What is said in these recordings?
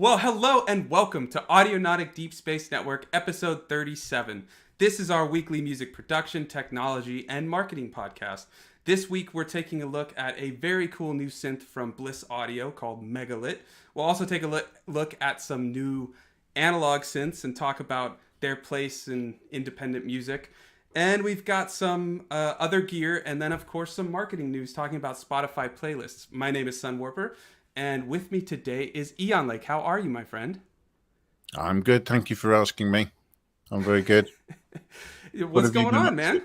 Well, hello and welcome to Audionautic Deep Space Network, episode 37. This is our weekly music production, technology, and marketing podcast. This week, we're taking a look at a very cool new synth from Bleass Audio called Megalit. We'll also take a look at some new analog synths and talk about their place in independent music. And we've got some other gear, and then, of course, some marketing news talking about Spotify playlists. My name is Sunwarper. And with me today is Eon Lake. How are you, my friend? I'm good. Thank you for asking me. I'm very good. What's going on, man?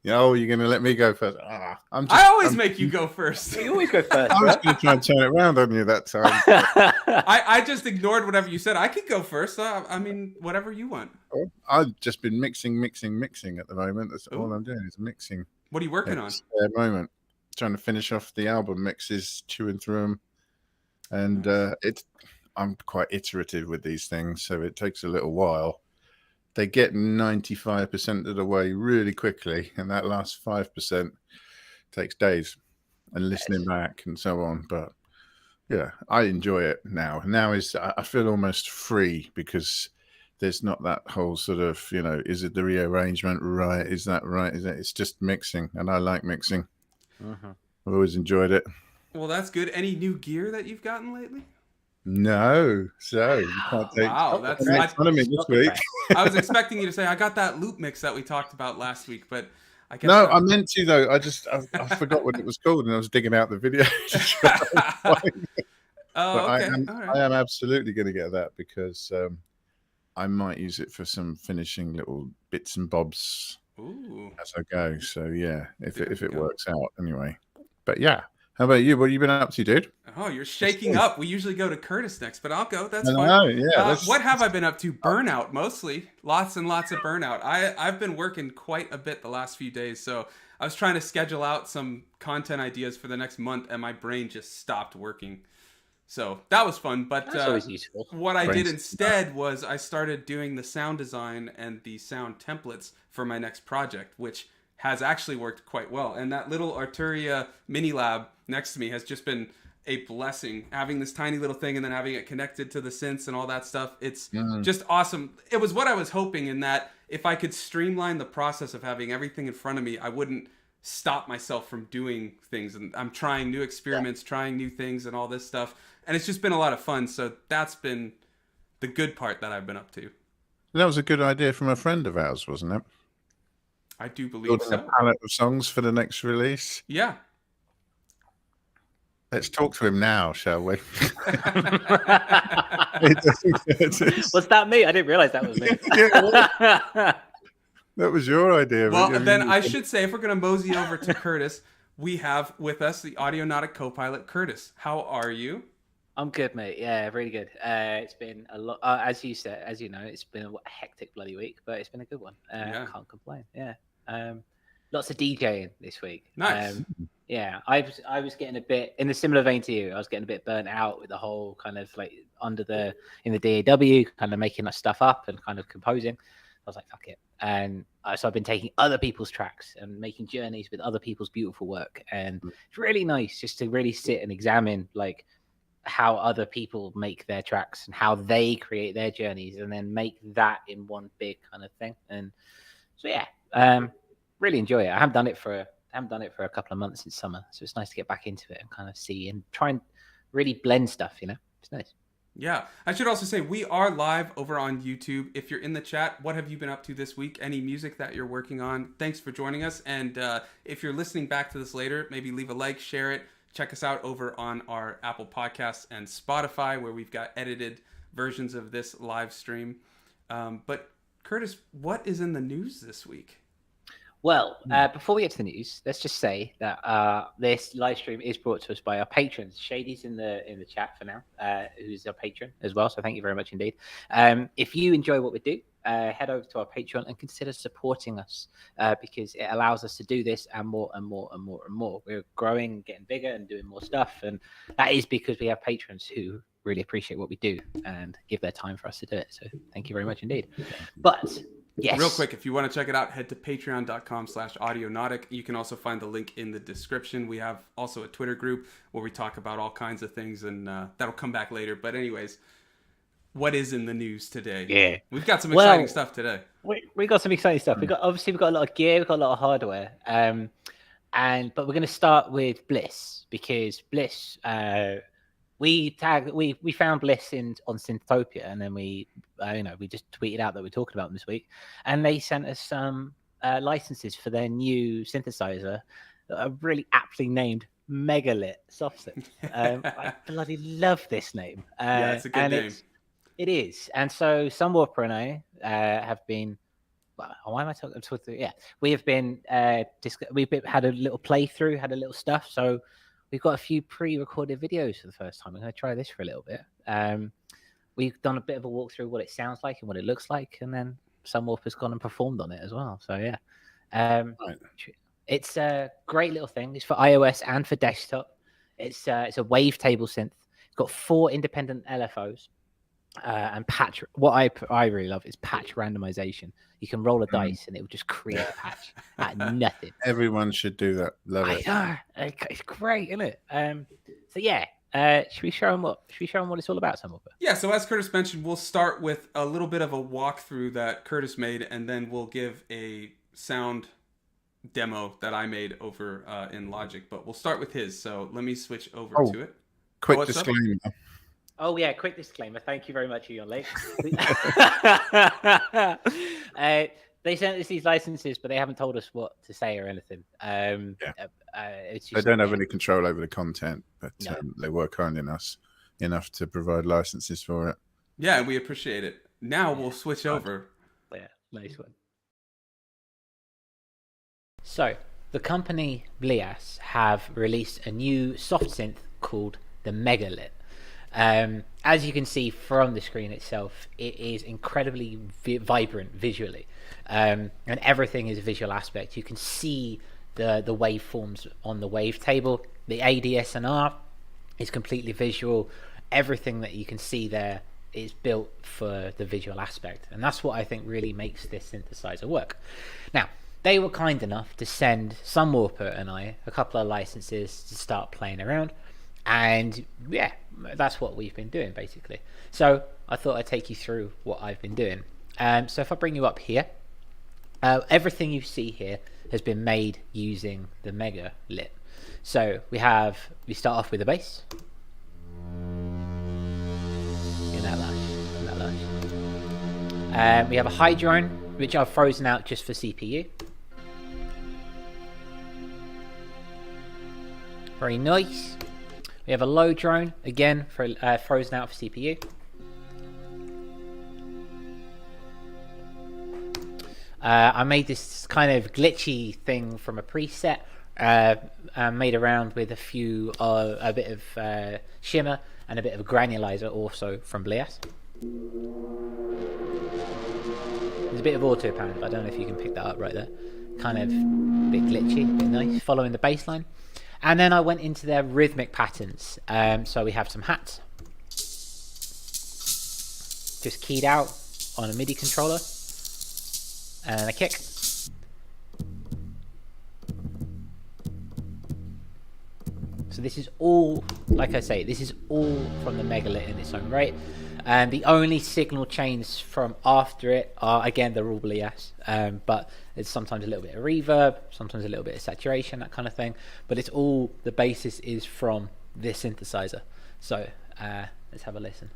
Oh, you're going to let me go first? I always make you go first. You always go first. I was going to try and turn it around on you that time. I just ignored whatever you said. I could go first. I mean, whatever you want. I've just been mixing at the moment. That's all I'm doing is mixing. What are you working on? At the moment. Trying to finish off the album mixes, chewing through them, and I'm quite iterative with these things, so it takes a little while. They get 95% of the way really quickly, and that last 5% takes days and listening back and so on. But yeah, I enjoy it now. I feel almost free because there's not that whole sort of, is it the rearrangement right? Is that right? It's just mixing, and I like mixing. Uh-huh. I've always enjoyed it. Well, that's good. Any new gear that you've gotten lately? No. So you can't take fun of me this week. I was expecting you to say I got that loop mix that we talked about last week, but I guess I meant to though. I forgot what it was called, and I was digging out the video. Okay. I am absolutely going to get that because I might use it for some finishing little bits and bobs. Ooh. As I go, so yeah, if it works out anyway. But yeah, how about you? What have you been up to, dude? Oh, you're shaking up. We usually go to Curtis next, but I'll go. That's fine. What have I been up to? Burnout, mostly. Lots and lots of burnout. I've been working quite a bit the last few days, so I was trying to schedule out some content ideas for the next month, and my brain just stopped working. So that was fun, but that's always useful. What I did instead was I started doing the sound design and the sound templates for my next project, which has actually worked quite well. And that little Arturia mini lab next to me has just been a blessing. Having this tiny little thing and then having it connected to the synths and all that stuff, it's just awesome. It was what I was hoping, in that if I could streamline the process of having everything in front of me, I wouldn't stop myself from doing things. And I'm trying new experiments, trying new things and all this stuff. And it's just been a lot of fun. So that's been the good part that I've been up to. That was a good idea from a friend of ours, wasn't it? I do believe so. A palette of songs for the next release. Yeah. Let's talk to him now, shall we? Was that me? I didn't realize that was me. That was your idea. Well, then I should say, if we're going to mosey over to Curtis, we have with us the Audionautic co-pilot, Curtis. How are you? I'm good, mate. Yeah, really good. It's been a lot, as you know, it's been a hectic bloody week, but it's been a good one. I can't complain. Yeah. Lots of DJing this week. Nice. Yeah, I was getting a bit, in a similar vein to you, I was getting a bit burnt out with the whole kind of like in the DAW, kind of making that stuff up and kind of composing. I was like, fuck it. And so I've been taking other people's tracks and making journeys with other people's beautiful work. And it's really nice just to really sit and examine like how other people make their tracks and how they create their journeys and then make that in one big kind of thing. And so, yeah, really enjoy it. I haven't done it for a couple of months since summer. So it's nice to get back into it and kind of see and try and really blend stuff, It's nice. Yeah. I should also say we are live over on YouTube. If you're in the chat, what have you been up to this week? Any music that you're working on? Thanks for joining us. And if you're listening back to this later, maybe leave a like, share it. Check us out over on our Apple Podcasts and Spotify, where we've got edited versions of this live stream. But Curtis, what is in the news this week? Well, before we get to the news, let's just say that this live stream is brought to us by our patrons. Shady's in the chat for now, who's a patron as well. So thank you very much indeed. If you enjoy what we do, head over to our Patreon and consider supporting us because it allows us to do this and more and more and more and more. We're growing, getting bigger and doing more stuff. And that is because we have patrons who really appreciate what we do and give their time for us to do it. So thank you very much indeed. But Yes. Real quick, if you want to check it out, head to patreon.com/audionautic. You can also find the link in the description. We have also a Twitter group where we talk about all kinds of things, and that'll come back later. But anyways, what is in the news today? Yeah. We've got some exciting stuff today. We got some exciting stuff. We've got a lot of gear, we've got a lot of hardware. But we're going to start with Bleass, because Bleass, we found Bleass on Synthopia, and then we just tweeted out that we're talking about them this week, and they sent us some licenses for their new synthesizer that are really aptly named Megalit soft synth. I bloody love this name. Yeah, it's a good name. It is, and so Sunwarper and I have been. Why am I talking? Yeah, we have been. We've had a little playthrough, had a little stuff. So we've got a few pre-recorded videos for the first time. I'm going to try this for a little bit. We've done a bit of a walkthrough what it sounds like and what it looks like, and then Sunwarper's gone and performed on it as well. So yeah, Right. it's a great little thing. It's for iOS and for desktop. It's a wavetable synth. It's got 4 independent LFOs. And patch. What I really love is patch randomization. You can roll a dice and it will just create a patch out of nothing. Everyone should do that. Love it. I know. It's great, isn't it? So yeah, should we show them what it's all about, Sunwarper? Yeah, so as Curtis mentioned, we'll start with a little bit of a walkthrough that Curtis made, and then we'll give a sound demo that I made over in Logic. But we'll start with his. So let me switch over to it. Quick what's up? disclaimer. Oh yeah, quick disclaimer. Thank you very much, Ian Lake. They sent us these licenses, but they haven't told us what to say or anything. It's just, They don't have any control over the content, but No. they were kind enough to provide licenses for it. Yeah, we appreciate it. Now we'll switch over. Yeah, nice one. So the company Bleass have released a new soft synth called the Megalit. As you can see from the screen itself, it is incredibly vibrant visually, and everything is a visual aspect. You can see the waveforms on the wavetable. The ADSN is completely visual. Everything that you can see there is built for the visual aspect, and that's what I think really makes this synthesizer work. Now, they were kind enough to send Sunwarper and I a couple of licenses to start playing around. And yeah, that's what we've been doing basically. So I thought I'd take you through what I've been doing. So if I bring you up here, everything you see here has been made using the Megalit. So we start off with the bass. In that Lush. We have a high drone, which I've frozen out just for CPU. Very nice. We have a low drone, again, for frozen out for CPU. I made this kind of glitchy thing from a preset. Made around with a bit of shimmer and a bit of a granulizer also from Bleass. There's a bit of auto pan, but I don't know if you can pick that up right there. Kind of a bit glitchy, a bit nice, following the bass line. And then I went into their rhythmic patterns. So we have some hats, just keyed out on a MIDI controller, and a kick. So this is all, like I say, this is all from the Megalit in its own right. And the only signal chains from after it are, again, they're all Bleass, but it's sometimes a little bit of reverb, sometimes a little bit of saturation, that kind of thing. But it's all, the basis is from this synthesizer. So let's have a listen.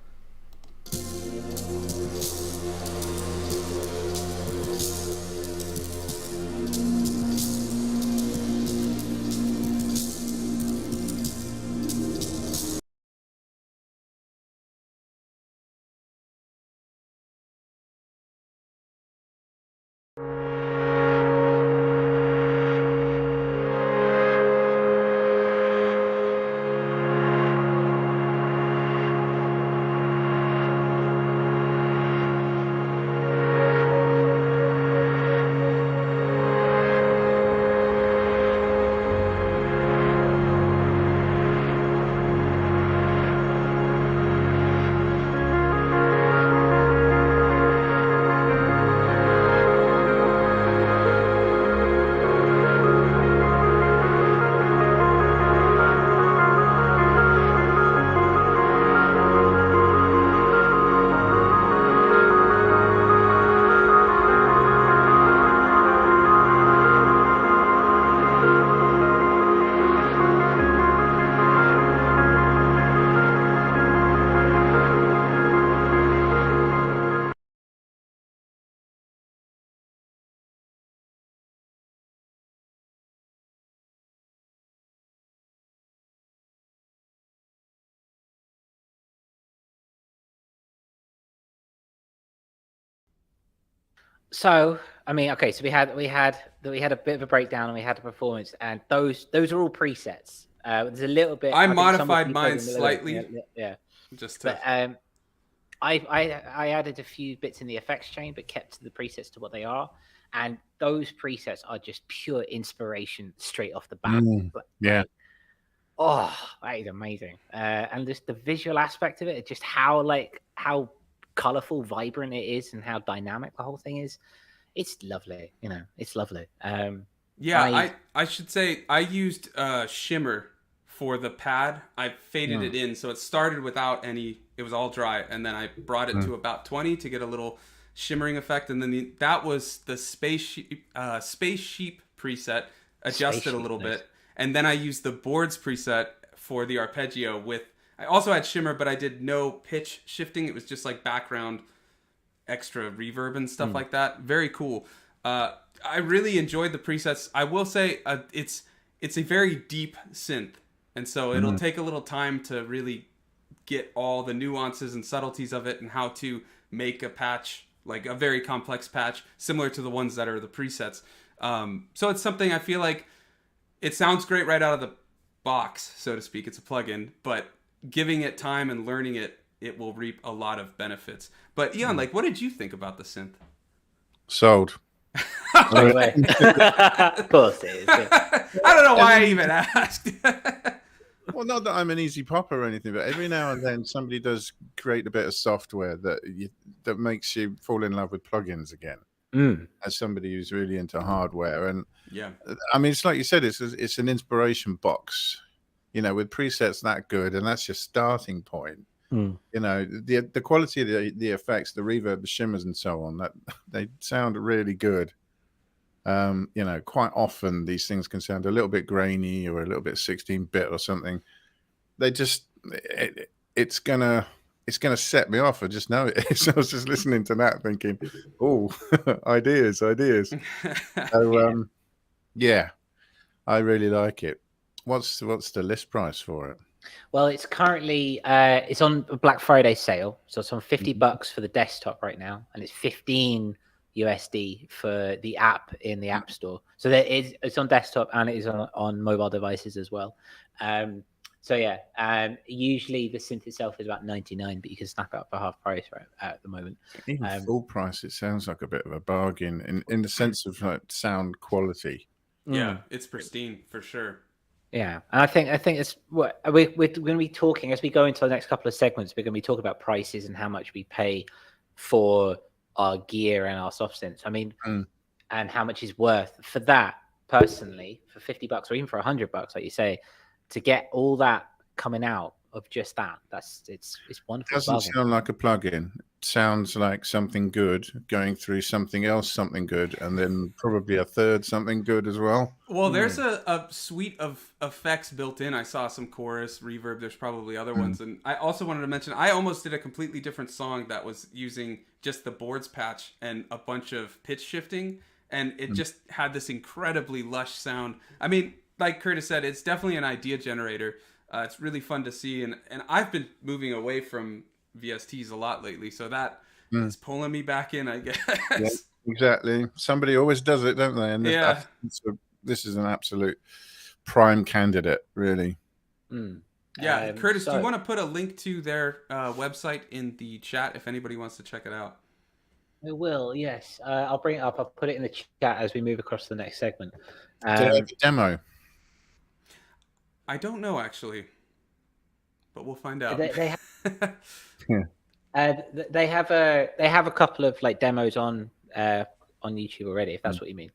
So I mean, okay, so we had a bit of a breakdown and we had a performance, and those are all presets. There's a little bit. I think some of modified you mine played them a little bit, slightly, yeah. just But to. I added a few bits in the effects chain, but kept the presets to what they are. And those presets are just pure inspiration straight off the bat. Yeah. Oh, that is amazing. And just the visual aspect of it, just how colorful, vibrant it is, and how dynamic the whole thing is. It's lovely. It's lovely. Yeah, I should say I used shimmer for the pad. I faded it in, so it started without any. It was all dry, and then I brought it to about 20 to get a little shimmering effect, and then that was the space sheep preset adjusted a little bit, and then I used the boards preset for the arpeggio with. I also had shimmer, but I did no pitch shifting. It was just like background extra reverb and stuff like that. Very cool. I really enjoyed the presets. I will say it's a very deep synth, and so it'll take a little time to really get all the nuances and subtleties of it and how to make a patch, like a very complex patch, similar to the ones that are the presets. So it's something I feel like it sounds great right out of the box, so to speak. It's a plugin, but giving it time and learning it, it will reap a lot of benefits. But Eon, like, what did you think about the synth? Sold. Of course it is. Yeah. I don't know why I even asked. Well, not that I'm an easy popper or anything, but every now and then somebody does create a bit of software that makes you fall in love with plugins again. As somebody who's really into hardware, and yeah, I mean, it's like you said, it's an inspiration box, with presets that good, and that's your starting point. The quality of the effects, the reverb, the shimmers, and so on, that they sound really good. Quite often these things can sound a little bit grainy or a little bit 16-bit or something. They just it's gonna set me off. I just know it. So I was just listening to that thinking, oh, ideas. So yeah, I really like it. What's the list price for it? Well, it's currently it's on a Black Friday sale, so it's on $50 for the desktop right now, and it's 15 USD for the app in the App Store. So it's on desktop and it is on mobile devices as well. So yeah, usually the synth itself is about 99, but you can snap it up for half price right at the moment. Even full price, it sounds like a bit of a bargain in the sense of like sound quality. Yeah, it's pristine for sure. Yeah, and I think it's what we're going to be talking as we go into the next couple of segments. We're going to be talking about prices and how much we pay for our gear and our soft synths. I mean, and how much is worth for that personally for $50 or even for $100, like you say, to get all that coming out of just that. It's wonderful. It doesn't sound like a plugin. It sounds like something good going through something else, something good, and then probably a third something good as well. Well, there's a suite of effects built in. I saw some chorus, reverb. There's probably other ones. And I also wanted to mention, I almost did a completely different song that was using just the boards patch and a bunch of pitch shifting. And it just had this incredibly lush sound. I mean, like Curtis said, it's definitely an idea generator. It's really fun to see. And I've been moving away from VSTs a lot lately. So that is pulling me back in, I guess. Yeah, exactly. Somebody always does it, don't they? And yeah. This is an absolute prime candidate, really. Yeah, Curtis, do you want to put a link to their website in the chat if anybody wants to check it out? I will, yes. I'll bring it up. I'll put it in the chat as we move across to the next segment. Do they have a demo? I don't know, actually, but we'll find out. They have a couple of like demos on YouTube already, if that's what you mean.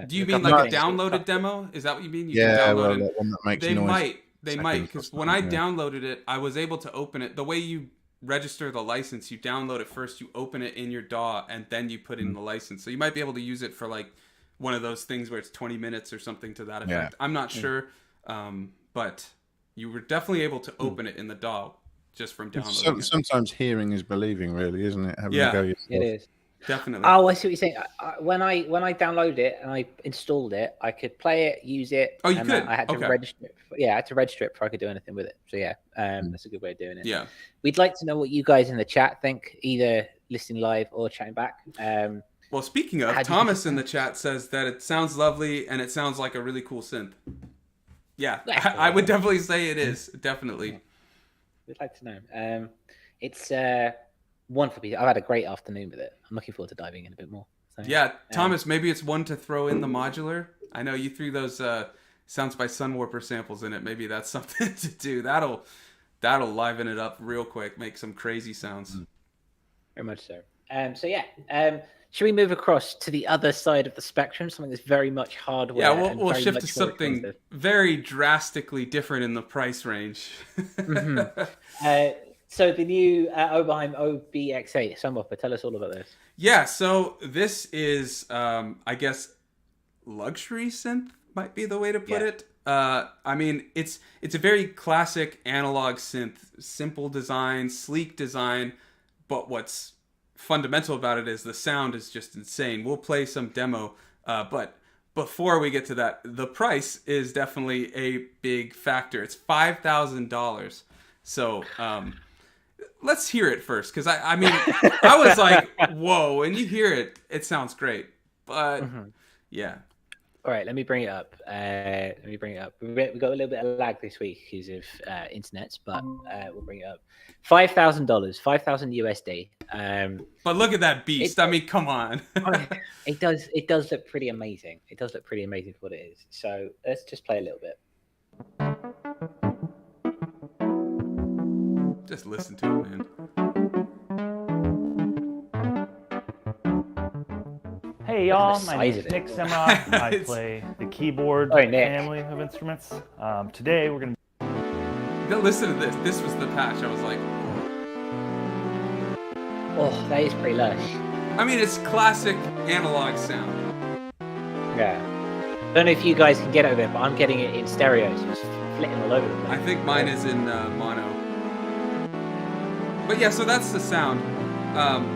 Do you mean like a downloaded demo? Is that what you mean? You can download that one that makes they noise. They might, because when I downloaded it, I was able to open it. The way you register the license, you download it first, you open it in your DAW, and then you put in the license. So you might be able to use it for like one of those things where it's 20 minutes or something to that effect. Yeah. I'm not sure, but you were definitely able to open it in the DAW just from downloading it. Sometimes hearing is believing, really, isn't it? It is. Definitely. Oh, I see what you're saying. When I downloaded it and I installed it, I could play it, use it. Oh, you could? I had to register it. I had to register it before I could do anything with it. So yeah, that's a good way of doing it. Yeah. We'd like to know what you guys in the chat think, either listening live or chatting back. Well, speaking of, Thomas in the chat says that it sounds lovely and it sounds like a really cool synth. Yeah, I would definitely say it is. Definitely. We'd like to know. It's wonderful. I've had a great afternoon with it. I'm looking forward to diving in a bit more. So, yeah, Thomas, maybe it's one to throw in the modular. I know you threw those Sounds by Sunwarper samples in it. Maybe that's something to do. That'll liven it up real quick. Make some crazy sounds. Very much so. Should we move across to the other side of the spectrum? Something that's very much hardware. Yeah, we'll shift to something very drastically different in the price range. So the new Oberheim OB-X8 Sunwarper. Tell us all about this. Yeah, so this is, I guess, luxury synth might be the way to put it. I mean, it's a very classic analog synth, simple design, sleek design, but what's fundamental about it is the sound is just insane. We'll play some demo, but before we get to that, the price is definitely a big factor. It's $5,000. So let's hear it first, because I mean, I was like, whoa, and you hear it, it sounds great, but yeah. All right, let me bring it up. We got a little bit of lag this week because of internets, but we'll bring it up. $5,000, $5,000 USD. But look at that beast. I mean, come on. It does look pretty amazing. It does look pretty amazing for what it is. So let's just play a little bit. Just listen to it, man. Hey y'all, my name is Nick Semrock. I play the keyboard family of instruments. Today we're going to... Listen to this. This was the patch. I was like... Oh, that is pretty lush. I mean, it's classic analog sound. Yeah. I don't know if you guys can get it over it, but I'm getting it in stereo, so it's flitting all over the place. I think mine is in mono. But yeah, so that's the sound.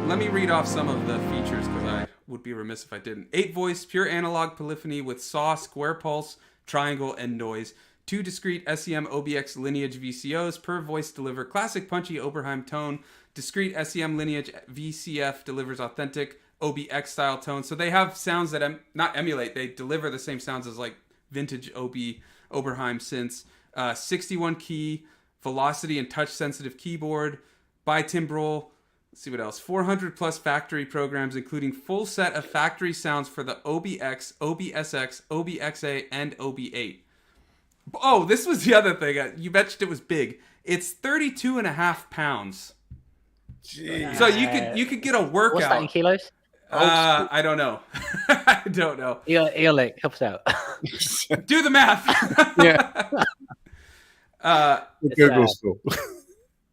Let me read off some of the features, because I would be remiss if I didn't. 8-voice, pure analog polyphony with saw, square pulse, triangle, and noise. 2 discrete SEM OB-X lineage VCOs per voice deliver classic punchy Oberheim tone. Discrete SEM lineage VCF delivers authentic OB-X style tone. So they have sounds that not emulate, they deliver the same sounds as like vintage Oberheim synths. 61 key, velocity and touch sensitive keyboard, bitimbral. Let's see what else. 400 plus factory programs, including full set of factory sounds for the OB-X, OB-SX, OB-X8, and OB-8. Oh, this was the other thing. You mentioned it was big. It's 32.5 pounds. Jeez. So you could get a workout. What's that in kilos? I don't know. I don't know. Eolic, help us out. Do the math. Yeah. Google school.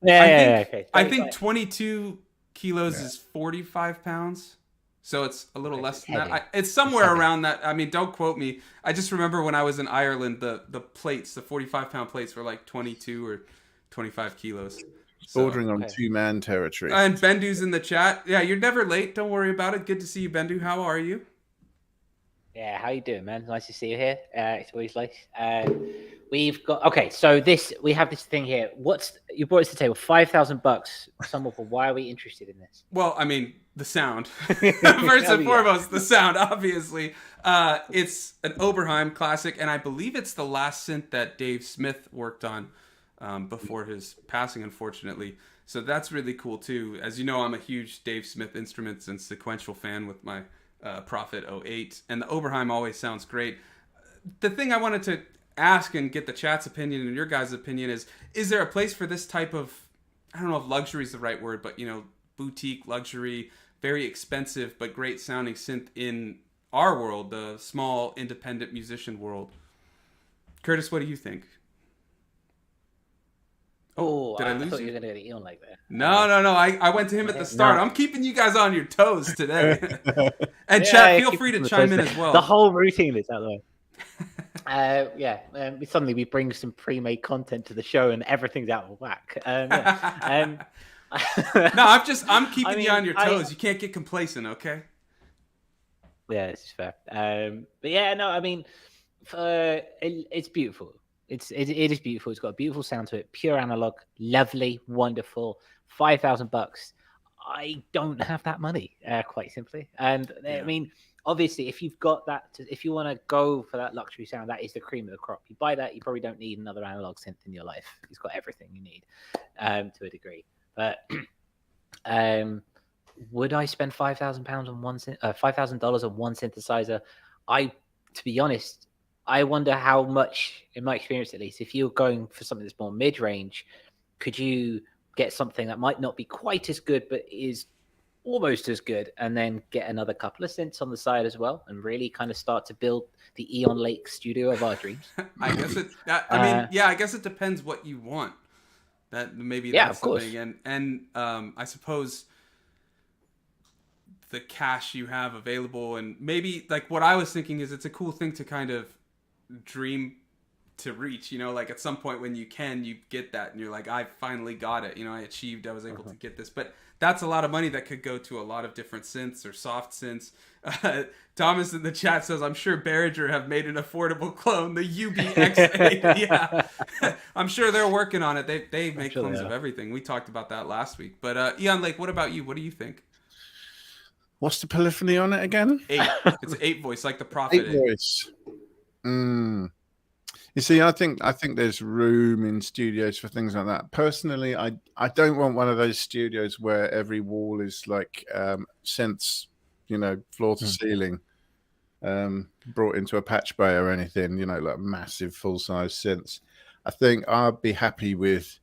I think 22 kilos is 45 pounds. So it's a little less than that. It's somewhere around that. I mean, don't quote me. I just remember when I was in Ireland, the plates, the 45-pound plates were like 22 or 25 kilos. Bordering on two-man territory. And Bendu's in the chat. Yeah, you're never late. Don't worry about it. Good to see you, Bendu. How are you? Yeah, how you doing, man? Nice to see you here. It's always nice. We've got so we have this thing here. You brought us to the table? $5,000. Sunwarper. Why are we interested in this? Well, I mean, the sound. First and foremost, the sound. Obviously, it's an Oberheim classic, and I believe it's the last synth that Dave Smith worked on before his passing, unfortunately. So that's really cool too. As you know, I'm a huge Dave Smith instruments and sequential fan with my Prophet 08, and the Oberheim always sounds great. The thing I wanted to ask and get the chat's opinion and your guys' opinion is there a place for this type of, I don't know if luxury is the right word, but boutique luxury, very expensive but great sounding synth in our world, the small independent musician world? Curtis, what do you think? Oh, did I thought lose you you? were going to get Eon like that. No. I went to him at the start. I'm keeping you guys on your toes today. And chat, feel free to chime in as well. The whole routine is out the way. Suddenly we bring some pre-made content to the show and everything's out of whack. No, I'm keeping you on your toes. You can't get complacent, okay? Yeah, this is fair. But yeah, no, I mean, it's beautiful. It is beautiful. It's got a beautiful sound to it. Pure analog, lovely, wonderful. $5,000. I don't have that money, quite simply. And I mean, obviously, if you've got that, if you want to go for that luxury sound, that is the cream of the crop. You buy that, you probably don't need another analog synth in your life. It's got everything you need, to a degree. But would I spend £5,000 on $5,000 on one synthesizer? To be honest, I wonder how much, in my experience at least, if you're going for something that's more mid-range, could you get something that might not be quite as good, but is almost as good, and then get another couple of synths on the side as well, and really kind of start to build the Eon Lake studio of our dreams? I guess it. I guess it depends what you want. That maybe that's of course. something, and I suppose the cash you have available, and maybe like what I was thinking is it's a cool thing to kind of dream to reach, you know, like at some point when you get that and you're like, I finally got it, you know, I was able to get this. But that's a lot of money that could go to a lot of different synths or soft synths. Thomas in the chat says, I'm sure Behringer have made an affordable clone, the OB-X8. Yeah, I'm sure they're working on it. They make clones of everything. We talked about that last week. But Eon Lake, what about you? What do you think? What's the polyphony on it again? 8. It's 8 voice, like the Prophet 8 voice. You see, I think there's room in studios for things like that. Personally, I don't want one of those studios where every wall is like synths, you know, floor to ceiling, brought into a patch bay or anything, you know, like massive full-size synths. I think I'd be happy with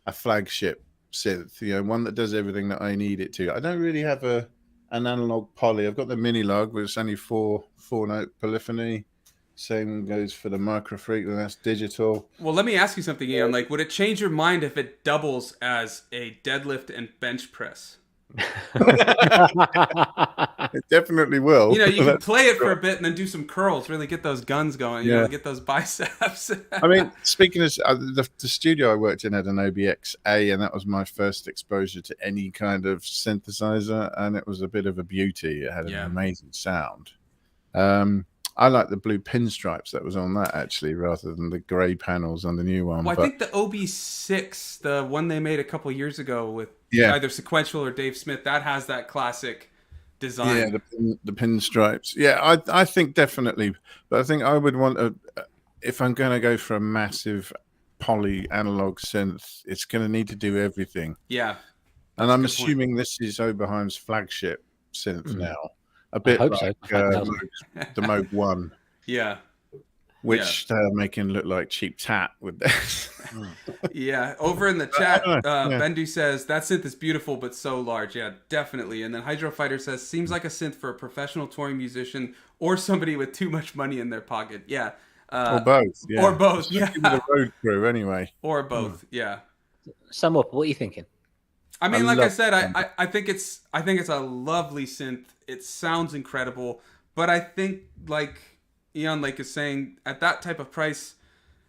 a flagship synth, you know, one that does everything that I need it to. I don't really have an analog poly. I've got the mini log, but it's only 4-note polyphony. Same goes for the Microfreak, and that's digital. Well, let me ask you something, Ian. Like, would it change your mind if it doubles as a deadlift and bench press? It definitely will. You know, you can play it for a bit and then do some curls, really get those guns going, you know, get those biceps. I mean, speaking of the studio I worked in had an OB-X8, and that was my first exposure to any kind of synthesizer, and it was a bit of a beauty. It had an amazing sound. I like the blue pinstripes that was on that, actually, rather than the grey panels on the new one. Well, I think the OB-6, the one they made a couple years ago with either Sequential or Dave Smith, that has that classic design. Yeah, the pinstripes. Yeah, I think definitely. But I think I would want if I'm going to go for a massive poly analog synth, it's going to need to do everything. Yeah. And I'm assuming this is Oberheim's flagship synth now. A bit like the Moog 1. Yeah. Which they're making look like cheap tat with this. Yeah. Over in the chat, Bendu says, that synth is beautiful, but so large. Yeah, definitely. And then Hydro Fighter says, seems like a synth for a professional touring musician or somebody with too much money in their pocket. Yeah. Or both. Yeah. Or both. Yeah. The road crew, anyway. Or both. Yeah. Sunwarper, what are you thinking? I mean, like I said, I think it's a lovely synth. It sounds incredible, but I think, like Eon Lake is saying, at that type of price,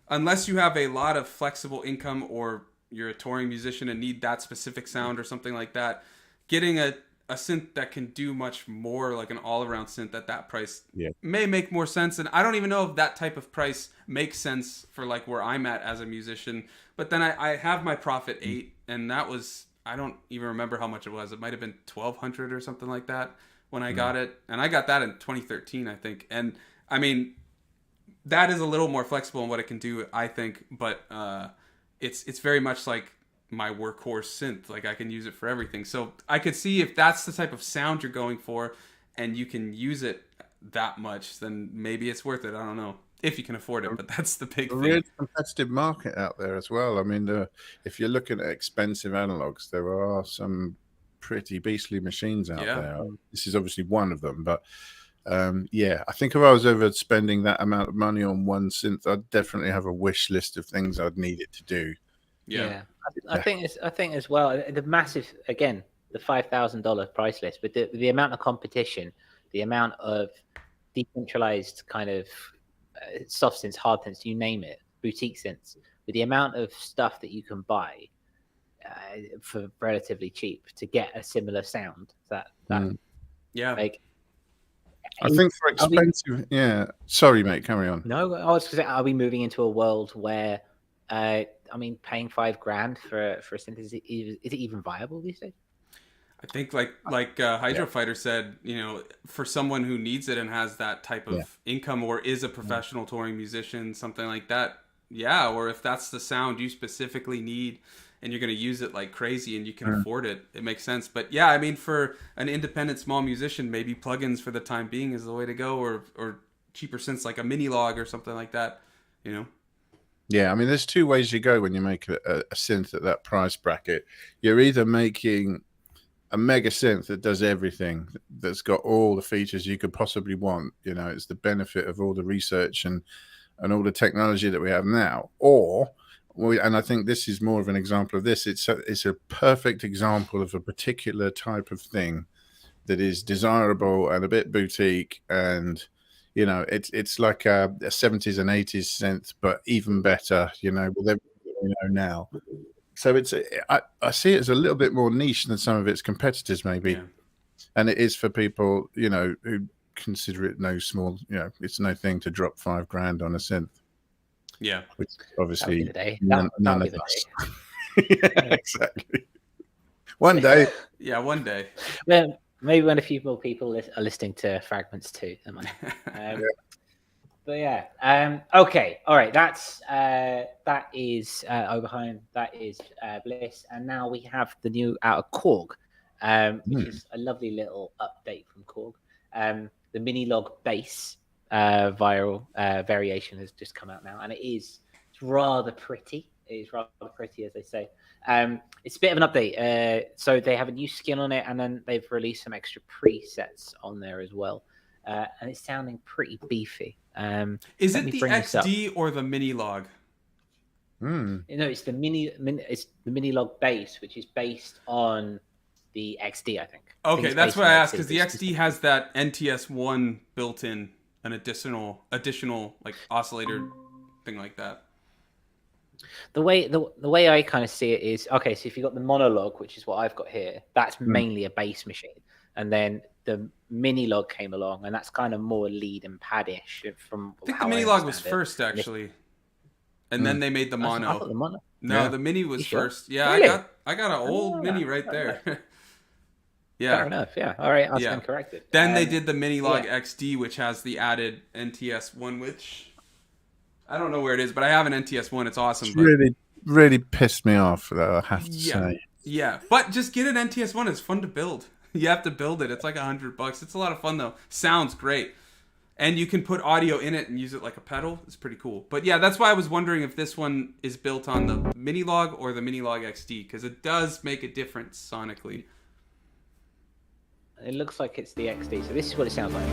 unless you have a lot of flexible income or you're a touring musician and need that specific sound or something like that, getting a synth that can do much more, like an all-around synth at that price, may make more sense. And I don't even know if that type of price makes sense for like where I'm at as a musician. But then I have my Prophet 8, and that was, I don't even remember how much it was. It might have been $1,200 or something like that when I got it. And I got that in 2013, I think. And I mean, that is a little more flexible in what it can do, I think. But it's very much like my workhorse synth. Like, I can use it for everything. So I could see if that's the type of sound you're going for and you can use it that much, then maybe it's worth it. I don't know. If you can afford it, but that's the big thing. Really competitive market out there as well. I mean, if you're looking at expensive analogs, there are some pretty beastly machines out there. This is obviously one of them, but I think if I was ever spending that amount of money on one synth, I'd definitely have a wish list of things I'd need it to do. Yeah. I think as well, the massive, again, the $5,000 price list, but the amount of competition, the amount of decentralized kind of soft synths, hard synths, you name it, boutique synths, with the amount of stuff that you can buy for relatively cheap to get a similar sound. Like, I think for expensive, Sorry, mate, carry on. No, I was going to say, are we moving into a world where, I mean, paying $5,000 for a synth, is it even viable these days? I think like Hydro Fighter said, for someone who needs it and has that type of income or is a professional touring musician, something like that. Yeah. Or if that's the sound you specifically need and you're going to use it like crazy and you can afford it, it makes sense. But yeah, I mean, for an independent small musician, maybe plugins for the time being is the way to go, or cheaper synths like a mini log or something like that, Yeah, I mean, there's two ways you go when you make a synth at that price bracket. You're either making a mega synth that does everything, that's got all the features you could possibly want. It's the benefit of all the research and all the technology that we have now. Or, and I think this is more of an example of this, it's a perfect example of a particular type of thing that is desirable and a bit boutique, and it's like a 70s and 80s synth, but even better, with everything we know now. So I see it as a little bit more niche than some of its competitors, maybe. Yeah. And it is for people, who consider it no small, it's no thing to drop $5,000 on a synth. Yeah. Which obviously none of us. Yeah, exactly. One day. Yeah, one day. Well, maybe when a few more people are listening to Fragments too. But yeah. Okay. All right. That is Oberheim. That is Bleass. And now we have the new out of Korg, which is a lovely little update from Korg. The mini log bass viral variation has just come out now, and it's rather pretty. It is rather pretty, as they say. It's a bit of an update. So they have a new skin on it, and then they've released some extra presets on there as well. And it's sounding pretty beefy. Is it the XD or the mini log? No, it's the mini log bass, which is based on the XD, I think. Okay, that's what I asked, because the XD has that NTS1 built in, an additional like oscillator thing like that. The way I kind of see it is, okay, so if you've got the monologue, which is what I've got here, that's mainly a bass machine. And then the mini log came along, and that's kind of more lead and pad-ish. From I think the mini log was first, actually. And then they made the mono. I thought the mono. No, the mini was first. Yeah, really? I got an old mini right there. Yeah. Fair enough, yeah. All right, I'll stand corrected. Then they did the mini log XD, which has the added NTS1, which I don't know where it is, but I have an NTS1. It's awesome. It's really pissed me off, I have to say. Yeah, but just get an NTS1. It's fun to build. You have to build it. It's like $100. It's a lot of fun, though. Sounds great. And you can put audio in it and use it like a pedal. It's pretty cool. But yeah, that's why I was wondering if this one is built on the mini log or the mini log XD, because it does make a difference sonically. It looks like it's the XD, so this is what it sounds like.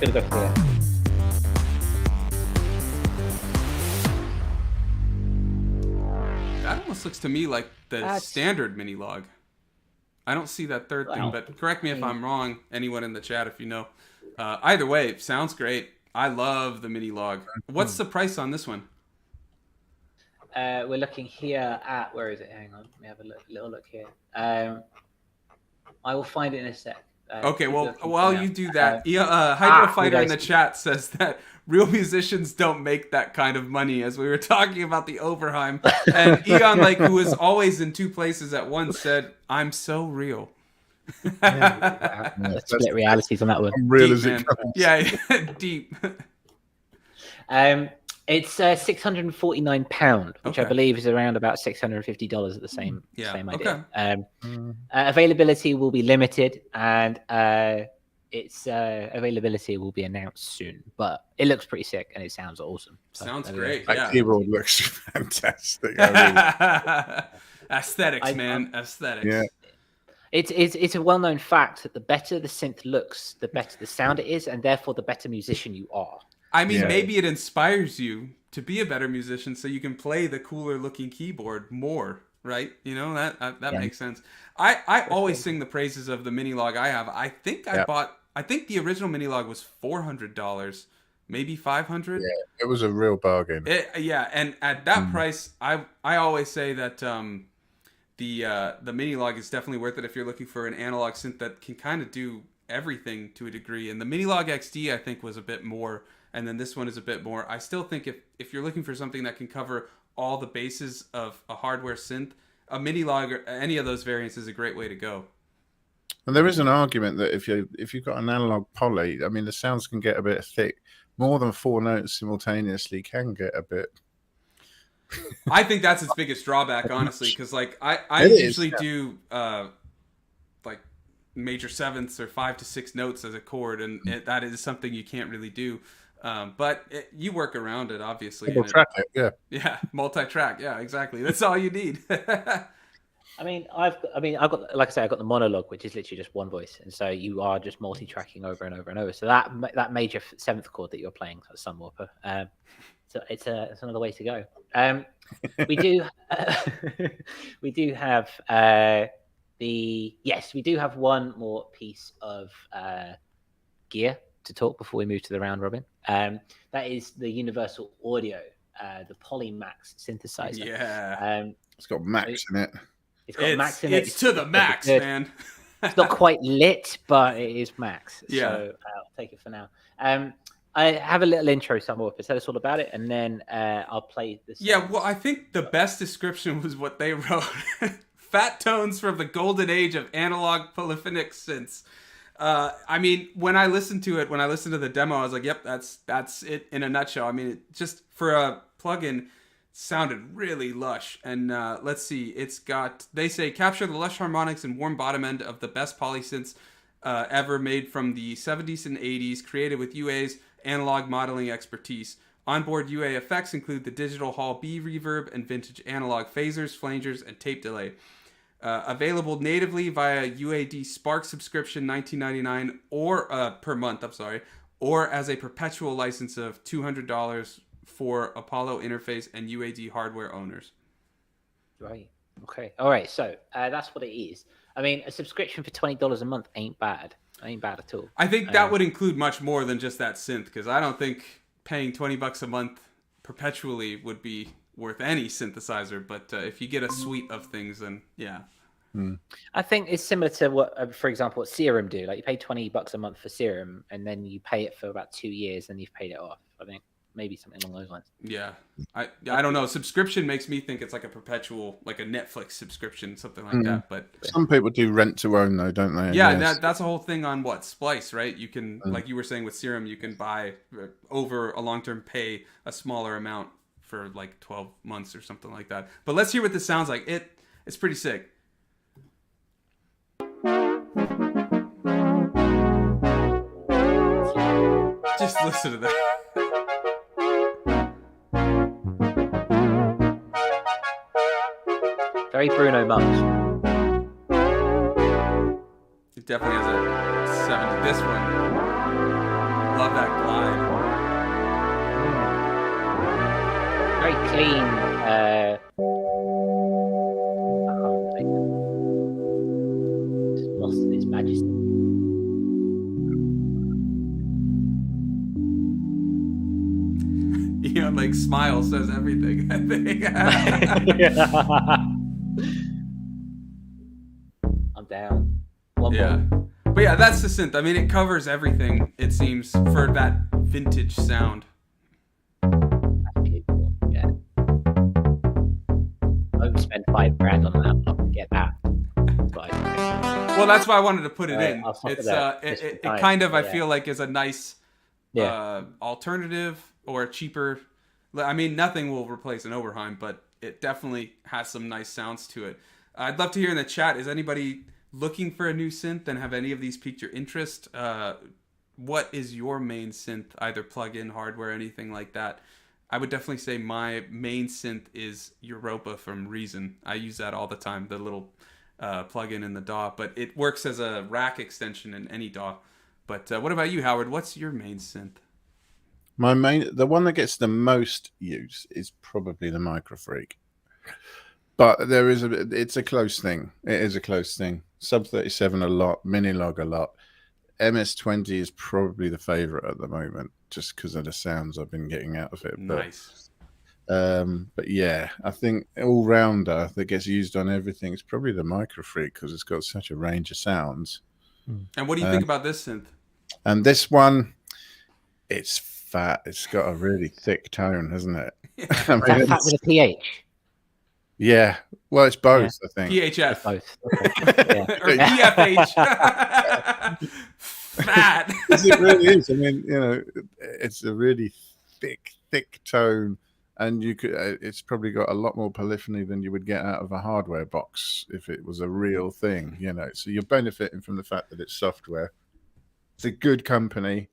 Gonna go for that. That almost looks to me like the standard mini log. I don't see that third thing, but correct me if I'm wrong. Anyone in the chat, if you know. Either way, it sounds great. I love the mini log. What's the price on this one? We're looking here at, where is it? Hang on, let me have a little look here. I will find it in a sec. Okay, well, while you do that, Hydro Fighter in the chat says that real musicians don't make that kind of money, as we were talking about the Oberheim. And Eon, who is always in two places at once, said, "I'm so real." Split realities on that one. Real as it comes. Yeah, deep. It's £649, which I believe is around about $650 at the same idea. Okay. Availability will be limited, and its availability will be announced soon. But it looks pretty sick, and it sounds awesome. Sounds great. That keyboard looks fantastic. Aesthetics, man. Aesthetics. Yeah. It's a well-known fact that the better the synth looks, the better the sound it is, and therefore the better musician you are. I mean, maybe it inspires you to be a better musician so you can play the cooler looking keyboard more, right? That makes sense. I always sing the praises of the mini log I have. I think I think the original mini log was $400, maybe $500. Yeah, it was a real bargain. And at that price, I always say that the mini log is definitely worth it if you're looking for an analog synth that can kind of do everything to a degree. And the Minilog XD, I think, was a bit more, and then this one is a bit more. I still think if you're looking for something that can cover all the bases of a hardware synth, a Minilog or any of those variants is a great way to go. And there is an argument that if you've got an analog poly, I mean, the sounds can get a bit thick. More than 4 notes simultaneously can get a bit. I think that's its biggest drawback, honestly, because like I usually do like major sevenths or 5 to 6 notes as a chord, and that is something you can't really do. But you work around it, obviously. Yeah, multi-track. Yeah, exactly. That's all you need. I've got, like I say, I've got the monologue, which is literally just one voice, and so you are just multi-tracking over and over and over. So that major 7th chord that you're playing, Sunwarper, so it's another way to go. We do have one more piece of gear to talk before we move to the round robin. That is the Universal Audio, the Polymax synthesizer. Yeah, it's got Max in it. It's got Max in it. It's to the max, man. It's not quite lit, but it is Max. Yeah. So I'll take it for now. I have a little intro, Sunwarper. Tell us all about it, and then I'll play this. Yeah, well, I think the best description was what they wrote. Fat tones from the golden age of analog polyphonic synths. I mean, when I listened to the demo, I was like, yep, that's it in a nutshell. I mean, it just for a plugin sounded really lush. And let's see, they say capture the lush harmonics and warm bottom end of the best poly synths ever made from the 70s and 80s, created with UA's analog modeling expertise. Onboard UA effects include the digital Hall B reverb and vintage analog phasers, flangers, and tape delay. Available natively via UAD Spark subscription, $19.99 or per month. Or as a perpetual license of $200 for Apollo interface and UAD hardware owners. Right. Okay. All right. So that's what it is. I mean, a subscription for $20 a month ain't bad. Ain't bad at all. I think that would include much more than just that synth, because I don't think paying $20 a month perpetually would be worth any synthesizer. But if you get a suite of things, then yeah. I think it's similar to what, for example, what Serum do. Like you pay $20 a month for Serum, and then you pay it for about 2 years, and you've paid it off. I think maybe something along those lines. Yeah, I don't know. Subscription makes me think it's like a perpetual, like a Netflix subscription, something like that. But some people do rent to own, though, don't they? Yeah, that's a whole thing on Splice, right? You can, like you were saying with Serum, you can buy over a long-term pay a smaller amount for like 12 months or something like that. But let's hear what this sounds like. It's pretty sick. Just listen to that. Very Bruno Mars. It definitely has a 70. This one, love that glide. Very clean. Just lost its majesty. You know, like smile says everything, I think. I'm down. One more. But yeah, that's the synth. I mean, it covers everything, it seems, for that vintage sound. Yeah. I would spend $5,000 on an laptop to get that. Well, that's why I wanted to put it in. It's it kind of, I feel like, is a nice alternative or cheaper. I mean, nothing will replace an Oberheim, but it definitely has some nice sounds to it. I'd love to hear in the chat, is anybody looking for a new synth, and have any of these piqued your interest? What is your main synth, either plug-in, hardware, anything like that? I would definitely say my main synth is Europa from Reason. I use that all the time, the little plug-in in the DAW, but it works as a rack extension in any DAW. But what about you, Howard? What's your main synth? The one that gets the most use is probably the Microfreak. But it's a close thing. It is a close thing. Sub 37 a lot, Minilog a lot. MS-20 is probably the favorite at the moment, just because of the sounds I've been getting out of it. Nice. But yeah, I think all-rounder that gets used on everything is probably the Microfreak, because it's got such a range of sounds. And what do you think about this synth? And this one, it's fat. It's got a really thick tone, hasn't it? I mean, fat with a PH. Yeah. Well, it's both, I think. PHF. It's both. Okay. Yeah. Or PFH. Fat. It really is. I mean, it's a really thick tone, and you could. It's probably got a lot more polyphony than you would get out of a hardware box if it was a real thing. So you're benefiting from the fact that it's software. It's a good company.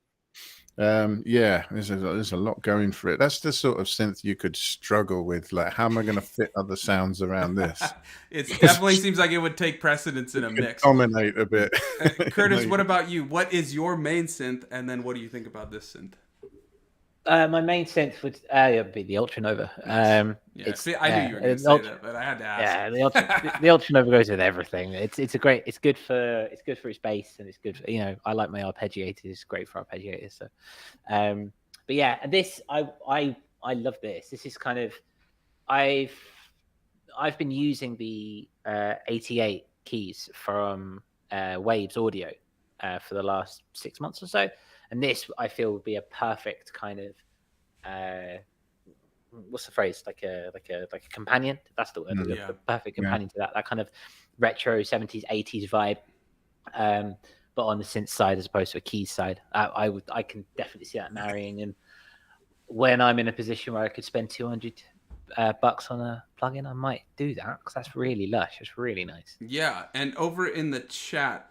There's a lot going for it. That's the sort of synth you could struggle with. Like, how am I going to fit other sounds around this? It definitely seems like it would take precedence in a mix. Dominate a bit. Curtis, what about you? What is your main synth, and then what do you think about this synth? My main synth would be the Ultranova. See, I knew you were going to say that, but I had to ask. Yeah, the Ultranova goes with everything. It's good for its bass, and it's good for, I like my arpeggiators. It's great for arpeggiators. So, but yeah, and this I love this. This is kind of I've been using the 88 keys from Waves Audio for the last 6 months or so. And this, I feel, would be a perfect kind of what's the phrase? Like a companion. That's the word. The perfect companion to that kind of retro 70s, 80s vibe. But on the synth side as opposed to a keys side. I can definitely see that marrying. And when I'm in a position where I could spend $200 on a plugin, I might do that because that's really lush. It's really nice. Yeah, and over in the chat,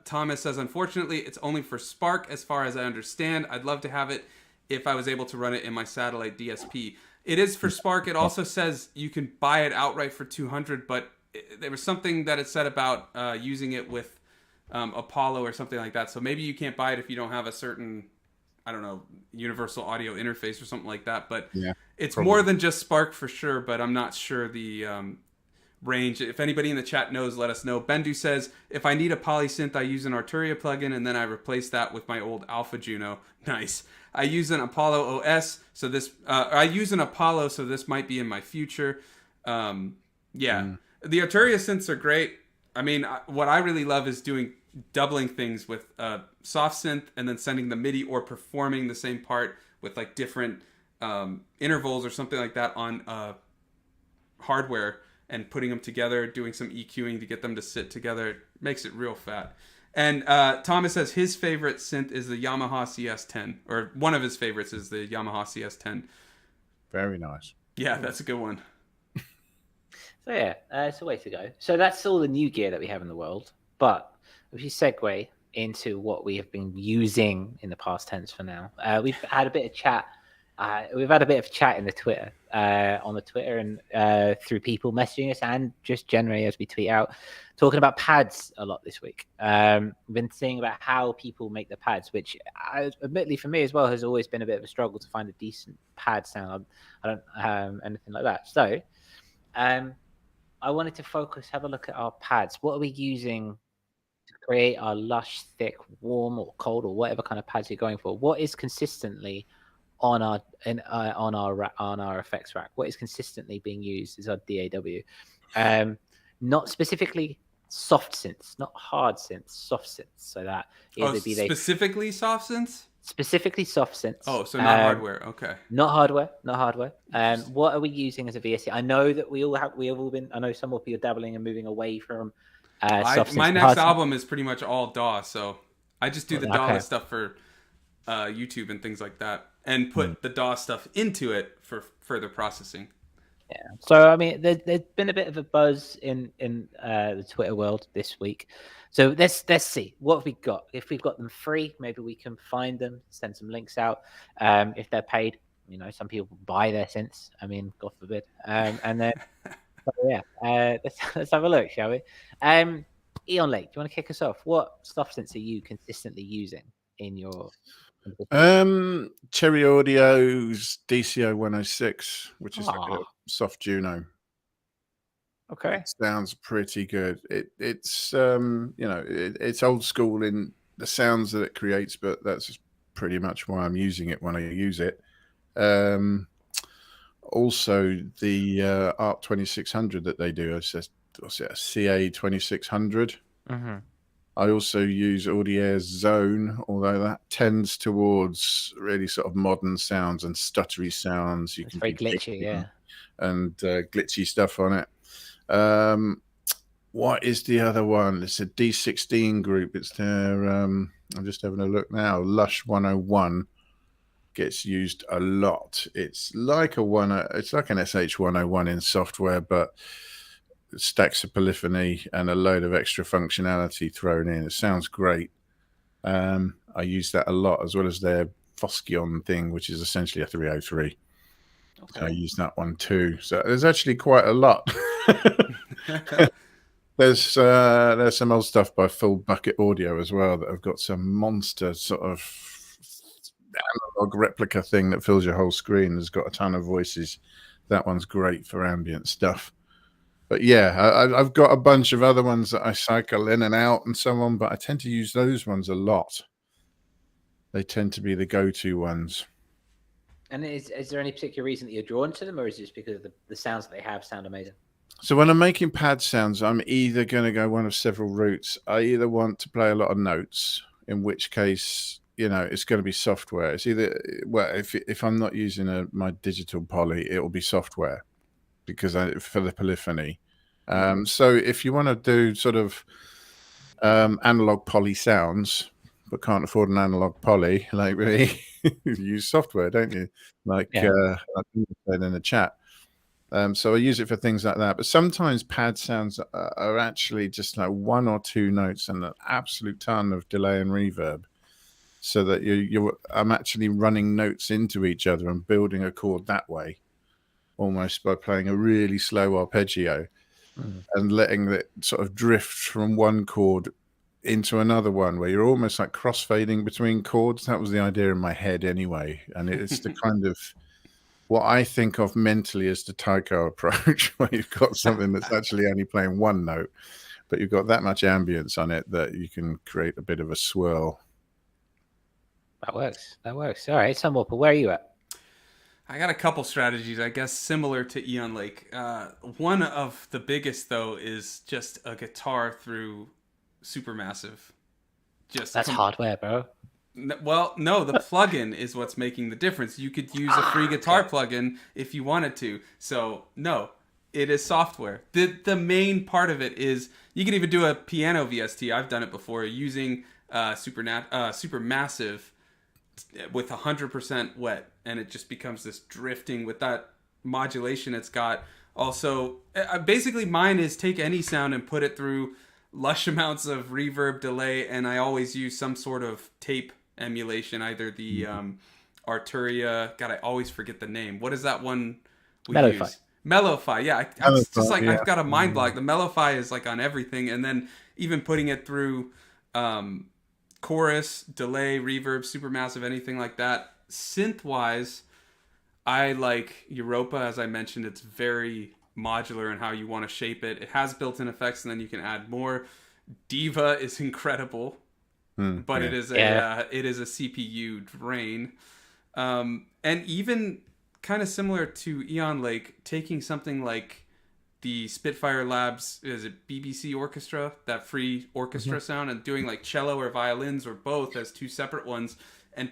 Thomas says, unfortunately, it's only for Spark as far as I understand. I'd love to have it if I was able to run it in my satellite DSP. It is for Spark. It also says you can buy it outright for $200, but there was something that it said about using it with Apollo or something like that. So maybe you can't buy it if you don't have a certain, I don't know, universal audio interface or something like that. But it's probably more than just Spark for sure, but I'm not sure the range. If anybody in the chat knows, let us know. Bendu says, if I need a polysynth, I use an Arturia plugin, and then I replace that with my old Alpha Juno. Nice. I use an Apollo OS, so this might be in my future. The Arturia synths are great. I mean, what I really love is doubling things with soft synth and then sending the MIDI or performing the same part with like different intervals or something like that on hardware and putting them together, doing some EQing to get them to sit together. It makes it real fat. And Thomas says his favorite synth is the Yamaha CS10, or one of his favorites is the Yamaha CS10. Very nice. Yeah, that's a good one. So yeah, it's a way to go. So that's all the new gear that we have in the world. But if you segue into what we have been using in the past tense for now, we've had a bit of chat. We've had a bit of chat in the Twitter, on the Twitter and through people messaging us and just generally as we tweet out, talking about pads a lot this week. We've been seeing about how people make the pads, which admittedly for me as well has always been a bit of a struggle to find a decent pad sound. I don't have anything like that. So I wanted to have a look at our pads. What are we using to create our lush, thick, warm or cold or whatever kind of pads you're going for? What is consistently on our effects rack? What is consistently being used is our DAW. Not specifically soft synths, not hard synths, soft synths. So that specifically soft synths? Specifically soft synths. Oh, so not hardware. Okay. Not hardware. What are we using as a VST? I know that we have all been. I know some of you are dabbling and moving away from soft synths. My next album is pretty much all DAW, so I just do the DAW stuff for YouTube and things like that, and put the DAW stuff into it for further processing. Yeah. So I mean, there's been a bit of a buzz in the Twitter world this week. So let's see what have we got. If we've got them free, maybe we can find them, send some links out. If they're paid, some people buy their synths. I mean, God forbid. And then let's have a look, shall we? Eon Lake, do you want to kick us off? What soft synths are you consistently using in your? Cherry Audio's DCO 106, which is like a soft Juno. Okay, it sounds pretty good. It's it's old school in the sounds that it creates, but that's pretty much why I'm using it when I use it. Also, the ARP 2600 that they do, it's a CA 2600. I also use Audionaut's Zone, although that tends towards really sort of modern sounds and stuttery sounds. You It's can very do glitchy, yeah. and glitchy stuff on it. What is the other one? It's a D16 group. It's their, I'm just having a look now. Lush 101 gets used a lot. It's like it's like an SH 101 in software, but stacks of polyphony and a load of extra functionality thrown in. It sounds great. I use that a lot, as well as their Foscion thing, which is essentially a 303. Okay. So I use that one too. So there's actually quite a lot. There's some old stuff by Full Bucket Audio as well that have got some monster sort of analog replica thing that fills your whole screen. Has got a ton of voices. That one's great for ambient stuff. But yeah, I've got a bunch of other ones that I cycle in and out and so on, but I tend to use those ones a lot. They tend to be the go-to ones. And is there any particular reason that you're drawn to them, or is it just because of the sounds that they have sound amazing? So when I'm making pad sounds, I'm either going to go one of several routes. I either want to play a lot of notes, in which case, you know, it's going to be software. It's either, well, if I'm not using my digital poly, it will be software, because for the polyphony. So if you want to do sort of analog poly sounds, but can't afford an analog poly, like me, you use software, don't you? Like I said in the chat. So I use it for things like that. But sometimes pad sounds are actually just like one or two notes and an absolute ton of delay and reverb, so that I'm actually running notes into each other and building a chord that way, almost by playing a really slow arpeggio and letting it sort of drift from one chord into another one, where you're almost like crossfading between chords. That was the idea in my head anyway. And it's the kind of what I think of mentally as the taiko approach, where you've got something that's actually only playing one note, but you've got that much ambience on it that you can create a bit of a swirl. That works. All right, Sunwarper, where are you at? I got a couple strategies, I guess, similar to Eon Lake. One of the biggest, though, is just a guitar through Supermassive. That's hardware, bro. Well, no, the plugin is what's making the difference. You could use a free guitar plugin if you wanted to. So, no, it is software. The main part of it is you can even do a piano VST. I've done it before using Supermassive with 100% wet, and it just becomes this drifting with that modulation it's got. Also, basically mine is take any sound and put it through lush amounts of reverb, delay, and I always use some sort of tape emulation, either the Arturia. God, I always forget the name. What is that one we use? Mellowfi. Yeah, it's just like I've got a mind block. The Mellowfi is like on everything, and then even putting it through chorus, delay, reverb, Supermassive, anything like that. Synth-wise, I like Europa. As I mentioned, it's very modular in how you want to shape it. It has built-in effects, and then you can add more. Diva is incredible, but it is a CPU drain. And even kind of similar to Eon Lake, taking something like the Spitfire Labs, is it BBC Orchestra, that free orchestra sound, and doing like cello or violins or both as two separate ones, and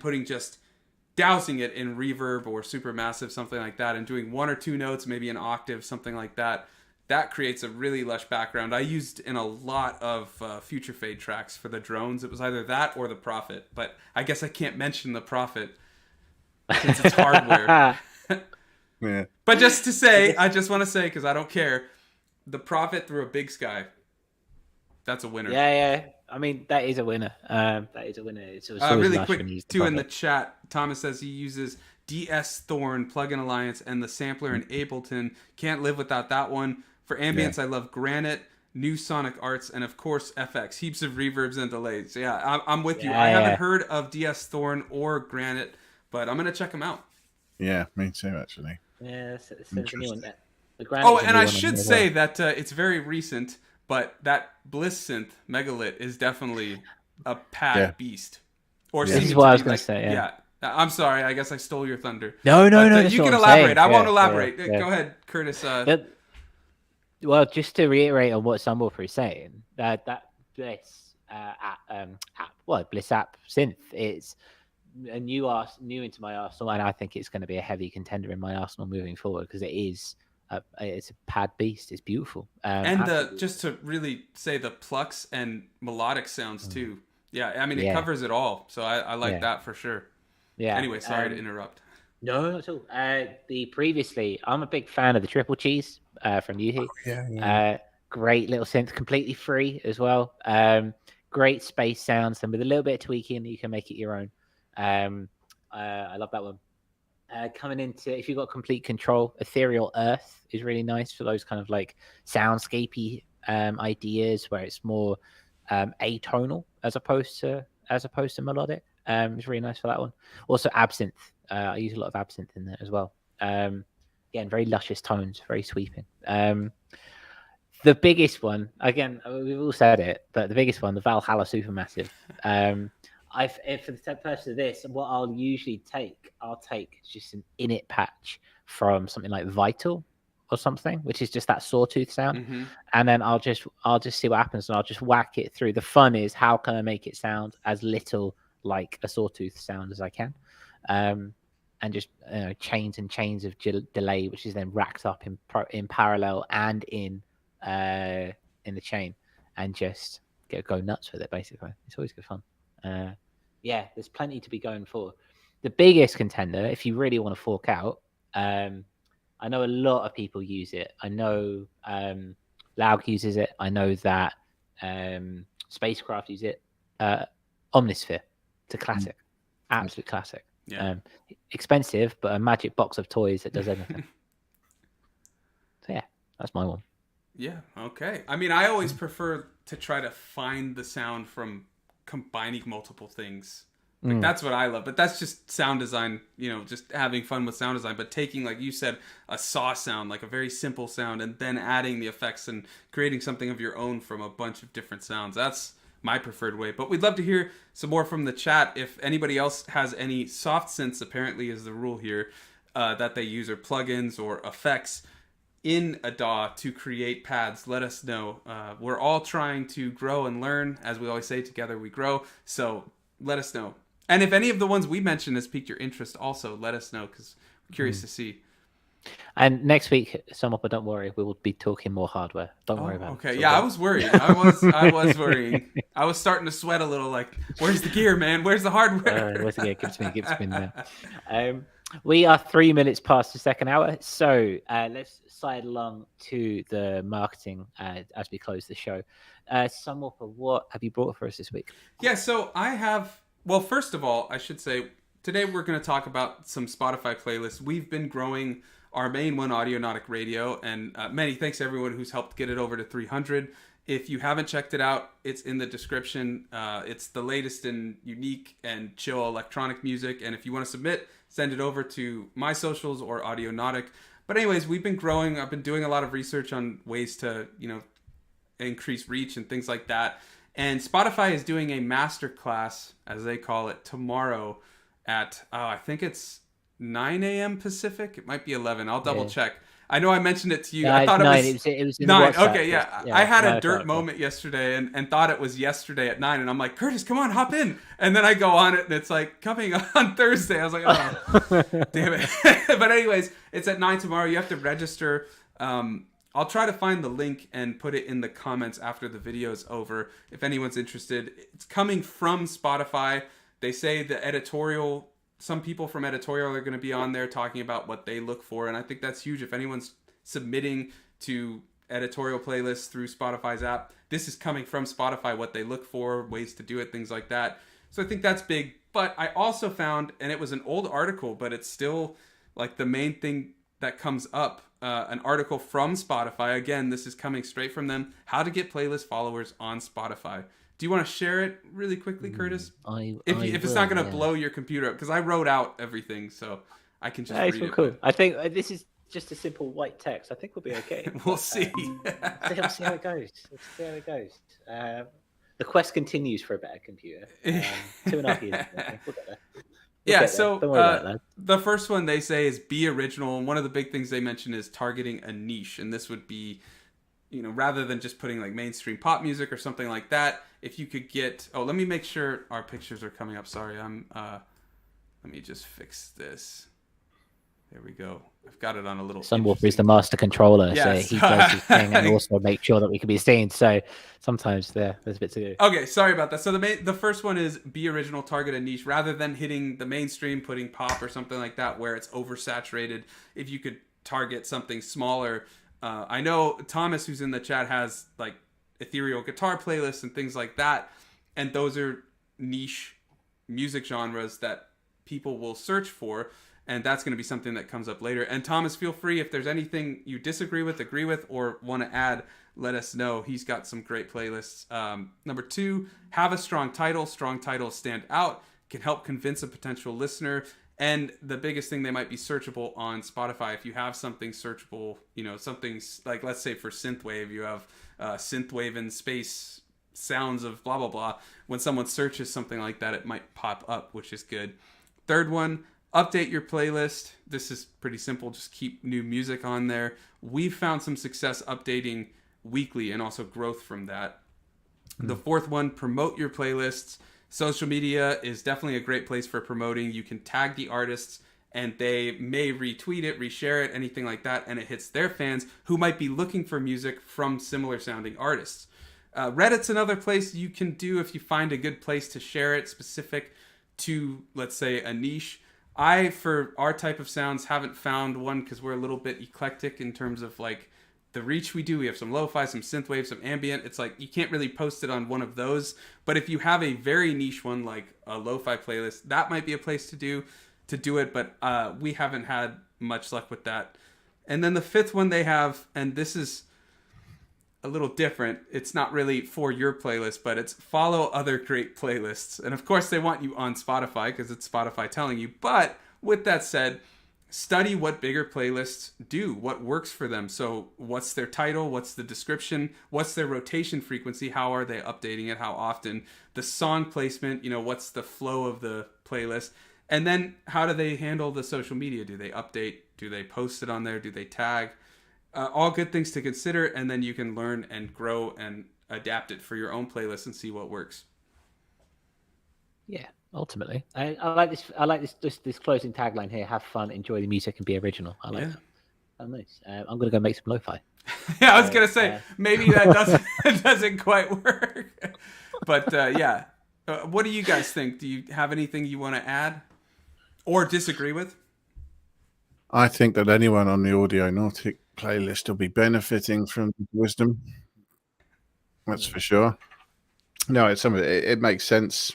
dousing it in reverb or Supermassive, something like that, and doing one or two notes, maybe an octave, something like that. That creates a really lush background. I used in a lot of Future Fade tracks for the drones. It was either that or the Prophet, but I guess I can't mention the Prophet since it's hardware. Yeah. But just to say, I just want to say, because I don't care, the Prophet through a Big Sky, that's a winner. Yeah. I mean, that is a winner. It's really quick, too, in the chat, Thomas says he uses DS Thorn, Plugin Alliance, and the sampler in Ableton. Can't live without that one. For ambience, I love Granite, New Sonic Arts, and of course FX. Heaps of reverbs and delays. Yeah, I'm with you. I haven't heard of DS Thorn or Granite, but I'm going to check them out. Yeah, me too, actually. Yeah, it's a new one. And I should say that it's very recent, but that Bleass synth, Megalit, is definitely a pad beast. Or this is what I was going to say, yeah. I'm sorry, I guess I stole your thunder. No. You can elaborate. I won't elaborate. Go ahead, Curtis. Well, just to reiterate on what Sunwarper is saying, that Bleass Bleass app synth. It's a new into my arsenal, and I think it's going to be a heavy contender in my arsenal moving forward because it's a pad beast. It's beautiful. And just to really say the plucks and melodic sounds too. Yeah, I mean it covers it all, so I like that for sure. Yeah. Anyway, sorry to interrupt. No, not at all. I'm a big fan of the Triple Cheese from Yuhi. Great little synth, completely free as well. Great space sounds, and with a little bit of tweaking, you can make it your own. I love that one. Coming into, if you've got complete control, Ethereal Earth is really nice for those kind of like soundscapey ideas where it's more atonal as opposed to melodic. It's really nice for that one. Also, Absinthe. I use a lot of Absinthe in there as well. Again, very luscious tones, very sweeping. The biggest one, again, we've all said it, but the biggest one, the Valhalla Supermassive. For the purpose of this, what I'll usually take, just an init patch from something like Vital or something, which is just that sawtooth sound, and then I'll just see what happens, and I'll just whack it through. The fun is how can I make it sound as little like a sawtooth sound as I can, and just chains and chains of delay, which is then racked up in parallel and in the chain, and just go nuts with it. Basically, it's always good fun. There's plenty to be going for. The biggest contender, if you really want to fork out, I know a lot of people use it. I know Laug uses it. I know that Spacecraft use it. Omnisphere, it's a classic, absolute classic. Yeah. Expensive, but a magic box of toys that does everything. So yeah, that's my one. Yeah, okay. I mean, I always prefer to try to find the sound from combining multiple things. Like that's what I love, but that's just sound design, just having fun with sound design. But taking, like you said, a saw sound, like a very simple sound, and then adding the effects and creating something of your own from a bunch of different sounds. That's my preferred way. But we'd love to hear some more from the chat. If anybody else has any soft synths, apparently is the rule here, that they use, or plugins or effects in a DAW to create pads, let us know. We're all trying to grow and learn. As we always say, together we grow. So let us know. And if any of the ones we mentioned has piqued your interest, also let us know, because we're curious to see. And next week, Sunwarper, don't worry, we will be talking more hardware. Don't worry about it. Okay, yeah, I was worried. I was worrying. I was starting to sweat a little, like, where's the gear, man? Where's the hardware? Where's the gear? Give it to me now. We are 3 minutes past the second hour, so let's slide along to the marketing as we close the show. Sunwarper, what have you brought for us this week? Yeah, so I have... Well, first of all, I should say, today we're going to talk about some Spotify playlists. We've been growing our main one, Audionautic Radio, and many thanks to everyone who's helped get it over to 300. If you haven't checked it out, it's in the description. It's the latest in unique and chill electronic music, and if you want to submit, send it over to my socials or Audionautic. But anyways, we've been growing. I've been doing a lot of research on ways to, increase reach and things like that. And Spotify is doing a masterclass, as they call it, tomorrow at, I think it's 9 a.m. Pacific. It might be 11. I'll double check. I know I mentioned it to you. I thought it was 9. Okay, yeah. I had a dirt moment yesterday and thought it was yesterday at 9. And I'm like, Curtis, come on, hop in. And then I go on it and it's like coming on Thursday. I was like, oh, damn it. But anyways, it's at 9 tomorrow. You have to register. I'll try to find the link and put it in the comments after the video is over if anyone's interested. It's coming from Spotify. They say some people from editorial are going to be on there talking about what they look for, and I think that's huge. If anyone's submitting to editorial playlists through Spotify's app, this is coming from Spotify, what they look for, ways to do it, things like that. So I think that's big. But I also found, and it was an old article, but it's still like the main thing that comes up, an article from Spotify. Again, this is coming straight from them. How to get playlist followers on Spotify. Do you want to share it really quickly, Curtis? If it's not going to blow your computer up, because I wrote out everything, so I can just read it. Cool. I think this is just a simple white text. I think we'll be okay. We'll see. We'll see how it goes. The quest continues for a better computer. 2.5 years. We'll get there. So the first one they say is be original, and one of the big things they mention is targeting a niche, and this would be you know, rather than just putting like mainstream pop music or something like that, if you could get, let me make sure our pictures are coming up. Sorry, let me just fix this. There we go. I've got it on a little. Sunwarper is the master controller, yes. So he does his thing and also make sure that we can be seen. So sometimes there's a bit to do. Okay, sorry about that. So the first one is be original, target a niche, rather than hitting the mainstream, putting pop or something like that where it's oversaturated. If you could target something smaller, I know Thomas, who's in the chat, has like ethereal guitar playlists and things like that, and those are niche music genres that people will search for. And that's going to be something that comes up later. And Thomas, feel free, if there's anything you disagree with, agree with, or want to add, let us know. He's got some great playlists. Number 2, have a strong title. Strong titles stand out, can help convince a potential listener. And the biggest thing, they might be searchable on Spotify. If you have something searchable, you know, something like, let's say for synthwave, you have synthwave in space sounds of blah, blah, blah. When someone searches something like that, it might pop up, which is good. Third one, update your playlist. This is pretty simple. Just keep new music on there. We've found some success updating weekly and also growth from that. The fourth one, promote your playlists. Social media is definitely a great place for promoting. You can tag the artists and they may retweet it, reshare it, anything like that, and it hits their fans who might be looking for music from similar sounding artists. Reddit's another place you can do if you find a good place to share it specific to, let's say, a niche. I, for our type of sounds, haven't found one because we're a little bit eclectic in terms of like the reach we do. We have some lo-fi, some synthwave, some ambient. It's like you can't really post it on one of those. But if you have a very niche one like a lo-fi playlist, that might be a place to do it. But we haven't had much luck with that. And then the fifth one they have, and this is a little different. It's not really for your playlist, but it's follow other great playlists. And of course they want you on Spotify because it's Spotify telling you. But with that said, study what bigger playlists do, what works for them. So what's their title? What's the description? What's their rotation frequency? How are they updating it? How often? The song placement, you know, what's the flow of the playlist? And then how do they handle the social media? Do they update? Do they post it on there? Do they tag? All good things to consider, and then you can learn and grow and adapt it for your own playlist and see what works. Yeah, ultimately, I like this. I like this closing tagline here: "Have fun, enjoy the music, and be original." I like that. Oh, nice. I'm gonna go make some lo-fi. Yeah, I was gonna say maybe that doesn't quite work, but yeah. What do you guys think? Do you have anything you want to add or disagree with? I think that anyone on the Audionautic playlist will be benefiting from wisdom. That's for sure. No, it's some of it. It makes sense,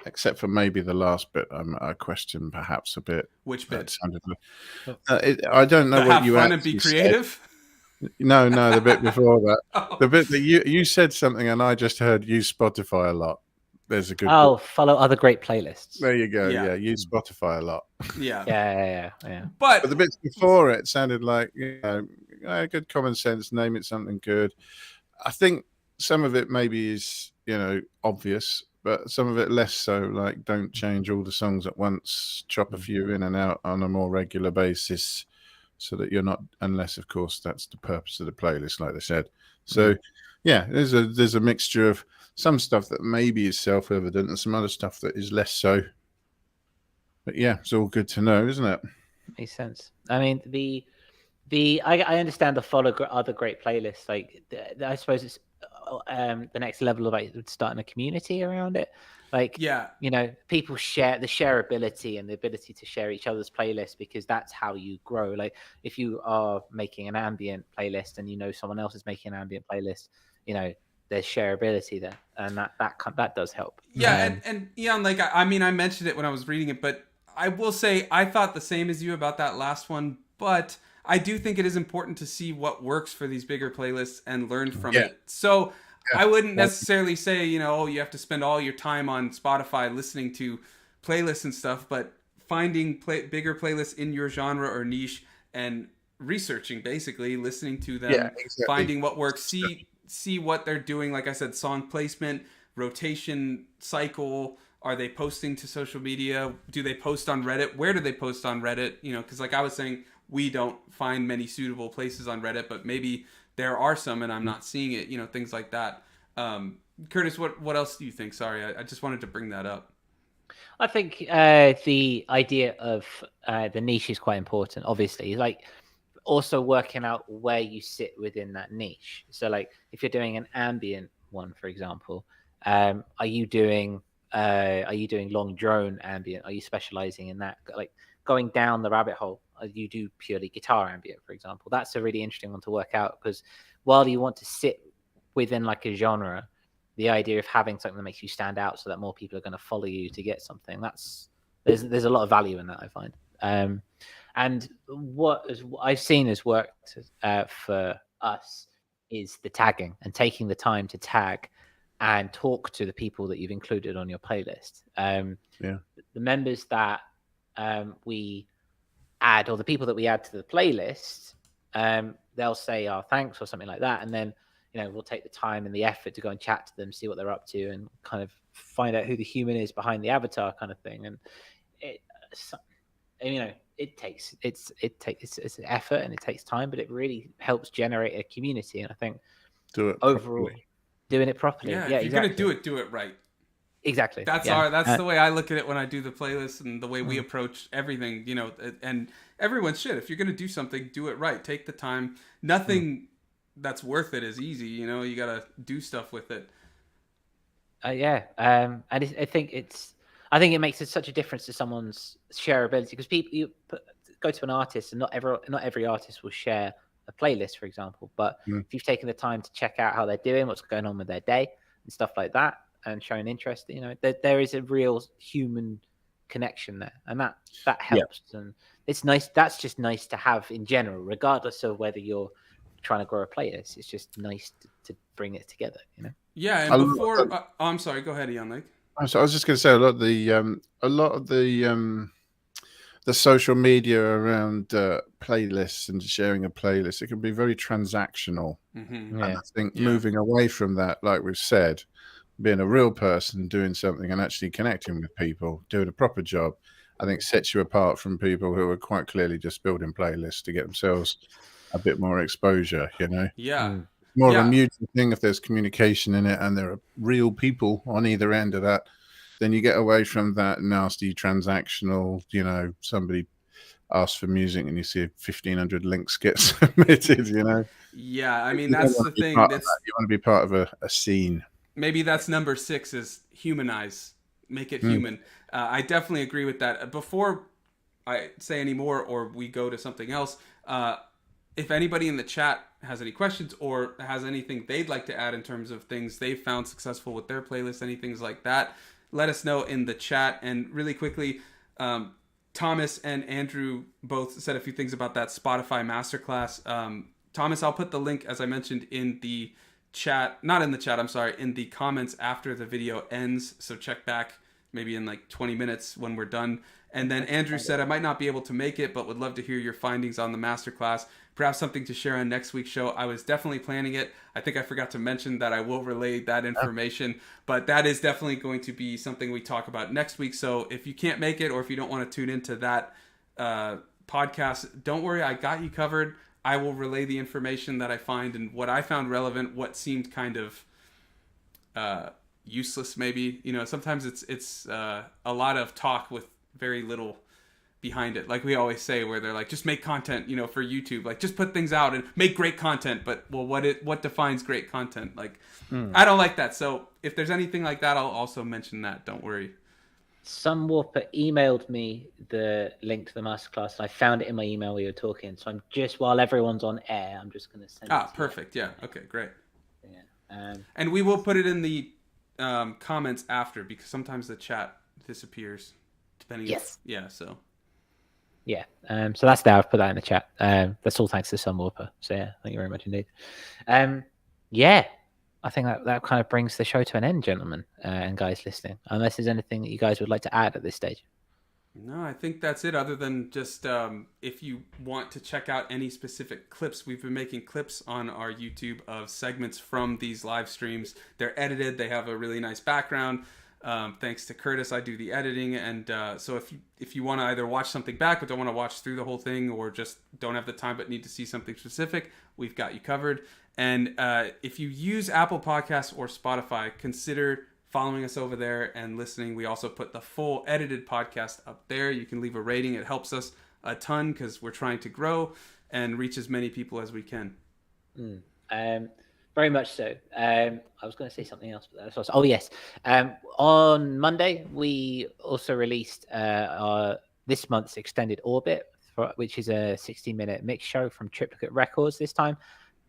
except for maybe the last bit. I question perhaps a bit. Which bit? I don't know what you have fun and be creative. Said. No, the bit before that. Oh. The bit that you said something, and I just heard use Spotify a lot. There's a good. Oh, follow other great playlists. There you go. Yeah, use Spotify a lot. Yeah. Yeah. But the bits before it sounded like, you know, good common sense. Name it something good. I think some of it maybe is, you know, obvious, but some of it less so. Like, don't change all the songs at once. Chop a few in and out on a more regular basis, so that you're not, unless of course that's the purpose of the playlist, like they said. So, yeah, there's a mixture of some stuff that maybe is self-evident and some other stuff that is less so. But yeah, it's all good to know, isn't it? Makes sense. I mean, I understand the follow other great playlists. Like, I suppose it's the next level of like starting a community around it. Like, you know, people share the shareability and the ability to share each other's playlists, because that's how you grow. Like, if you are making an ambient playlist and you know someone else is making an ambient playlist, you know, there's shareability there, and that does help. Yeah, and Ian, like, I mean, I mentioned it when I was reading it, but I will say I thought the same as you about that last one, but I do think it is important to see what works for these bigger playlists and learn from it. So I wouldn't necessarily say, you know, you have to spend all your time on Spotify listening to playlists and stuff, but finding bigger playlists in your genre or niche and researching, basically listening to them, finding what works, see what they're doing. Like I said, song placement, rotation cycle. Are they posting to social media? Do they post on Reddit? Where do they post on Reddit? You know, because like I was saying, we don't find many suitable places on Reddit, but maybe there are some and I'm not seeing it, things like that. Curtis, what else do you think? Sorry, I just wanted to bring that up. I think the idea of the niche is quite important, obviously. Like, also working out where you sit within that niche. So, like, if you're doing an ambient one, for example, are you doing long drone ambient? Are you specializing in that? Like, going down the rabbit hole, you do purely guitar ambient, for example. That's a really interesting one to work out, because while you want to sit within like a genre, the idea of having something that makes you stand out so that more people are going to follow you to get something, there's a lot of value in that, I find. And what I've seen has worked for us is the tagging and taking the time to tag and talk to the people that you've included on your playlist. The members that we add, or the people that we add to the playlist, they'll say, "Oh, thanks," or something like that, and then we'll take the time and the effort to go and chat to them, see what they're up to, and kind of find out who the human is behind the avatar, kind of thing. And it takes effort and it takes time, but it really helps generate a community. And I think overall, doing it properly. Yeah, if you're gonna do it right. Exactly. That's the way I look at it when I do the playlist, and the way we approach everything. And everyone should. If you're gonna do something, do it right. Take the time. Nothing that's worth it is easy. You gotta do stuff with it. And I think it makes such a difference to someone's shareability, because people go to an artist, and not every artist will share a playlist, for example. But if you've taken the time to check out how they're doing, what's going on with their day, and stuff like that, and showing interest, there is a real human connection there, and that helps. And it's nice. That's just nice to have in general, regardless of whether you're trying to grow a playlist. It's just nice to bring it together, Yeah, and before I'm sorry, go ahead, Ian. Like, so I was just going to say, a lot of the social media around playlists and sharing a playlist, it can be very transactional. And I think moving away from that, like we've said, being a real person, doing something and actually connecting with people, doing a proper job, I think sets you apart from people who are quite clearly just building playlists to get themselves a bit more exposure, more of a mutual thing. If there's communication in it and there are real people on either end of that, then you get away from that nasty transactional, somebody asks for music and you see 1,500 links get submitted, Yeah, I mean, that's the thing. You want to be part of a scene. Maybe that's number 6, is humanize, make it human. I definitely agree with that. Before I say any more or we go to something else, if anybody in the chat has any questions or has anything they'd like to add in terms of things they've found successful with their playlist, anything like that, let us know in the chat. And really quickly, Thomas and Andrew both said a few things about that Spotify masterclass. Thomas, I'll put the link, as I mentioned, in the chat, not in the chat, I'm sorry, in the comments after the video ends. So check back maybe in like 20 minutes when we're done. And then Andrew said, I might not be able to make it, but would love to hear your findings on the masterclass. Perhaps something to share on next week's show. I was definitely planning it. I think I forgot to mention that I will relay that information, but that is definitely going to be something we talk about next week. So if you can't make it, or if you don't want to tune into that podcast, don't worry, I got you covered. I will relay the information that I find and what I found relevant, what seemed kind of useless maybe. Sometimes it's a lot of talk with very little behind it, like we always say, where they're like, just make content, for YouTube, like just put things out and make great content. But what defines great content? Like, I don't like that. So if there's anything like that, I'll also mention that. Don't worry. Sunwarper emailed me the link to the masterclass, and I found it in my email while you were talking. So I'm just, while everyone's on air, I'm just going to send it. Perfect. Yeah. Okay, great. Yeah. And we will put it in the comments after, because sometimes the chat disappears depending. Yes. So. Yeah. So that's there. I've put that in the chat. That's all thanks to Sunwarper. So yeah, thank you very much indeed. Yeah. I think that kind of brings the show to an end, gentlemen and guys listening. Unless there's anything that you guys would like to add at this stage. No, I think that's it. Other than just if you want to check out any specific clips, we've been making clips on our YouTube of segments from these live streams. They're edited. They have a really nice background. Thanks to Curtis, I do the editing. And so if you want to either watch something back but don't want to watch through the whole thing, or just don't have the time but need to see something specific, we've got you covered. And if you use Apple Podcasts or Spotify, consider following us over there and listening. We also put the full edited podcast up there. You can leave a rating. It helps us a ton because we're trying to grow and reach as many people as we can. Very much so. I was going to say something else, but that's oh yes. On Monday we also released our this month's extended orbit, which is a 60-minute mix show from Triplicate Records. This time,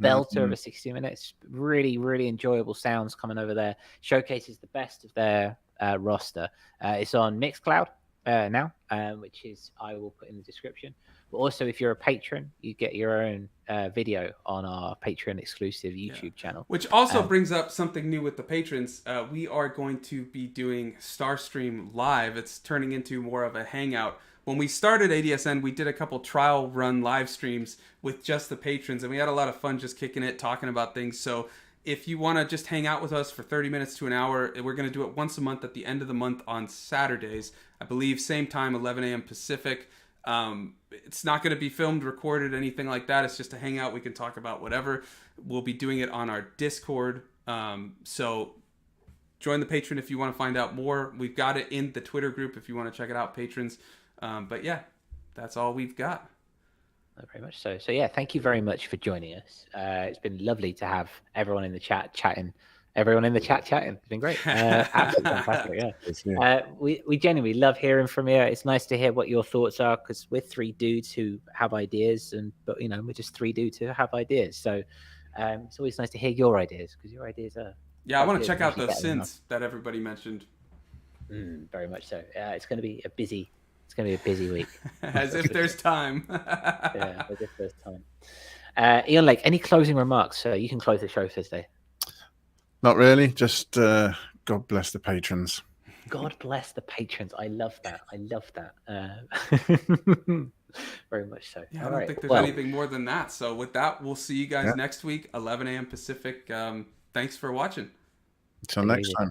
belter of a 60 minutes. Really, really enjoyable sounds coming over there. Showcases the best of their roster. It's on Mixcloud now, which is I will put in the description. But also, if you're a patron, you get your own video on our Patreon exclusive YouTube channel. Which also brings up something new with the patrons. We are going to be doing Starstream Live. It's turning into more of a hangout. When we started ADSN, we did a couple trial run live streams with just the patrons, and we had a lot of fun just kicking it, talking about things. So if you want to just hang out with us for 30 minutes to an hour, we're going to do it once a month at the end of the month on Saturdays. I believe same time, 11 a.m. Pacific. It's not going to be filmed, recorded, anything like that. It's just a hangout. We can talk about whatever. We'll be doing it on our Discord. So join the Patreon if you want to find out more. We've got it in the Twitter group if you want to check it out, patrons. But yeah, that's all we've got. Very much so. So yeah, thank you very much for joining us. It's been lovely to have everyone in the chat chatting. Everyone in the chat chatting. It's been great. Absolutely fantastic. Yeah. We genuinely love hearing from you. It's nice to hear what your thoughts are because we're three dudes who have ideas, but we're just three dudes who have ideas. So it's always nice to hear your ideas because your ideas are. Yeah, I want to check out those synths that everybody mentioned. Very much so. It's going to be a busy week. As if there's time. Yeah, as if there's time. Ian Lake, any closing remarks? So you can close the show for today. Not really. Just God bless the patrons. God bless the patrons. I love that. Very much so. Yeah, I don't think there's anything more than that. So with that, we'll see you guys next week, 11 a.m. Pacific. Thanks for watching. Until next time.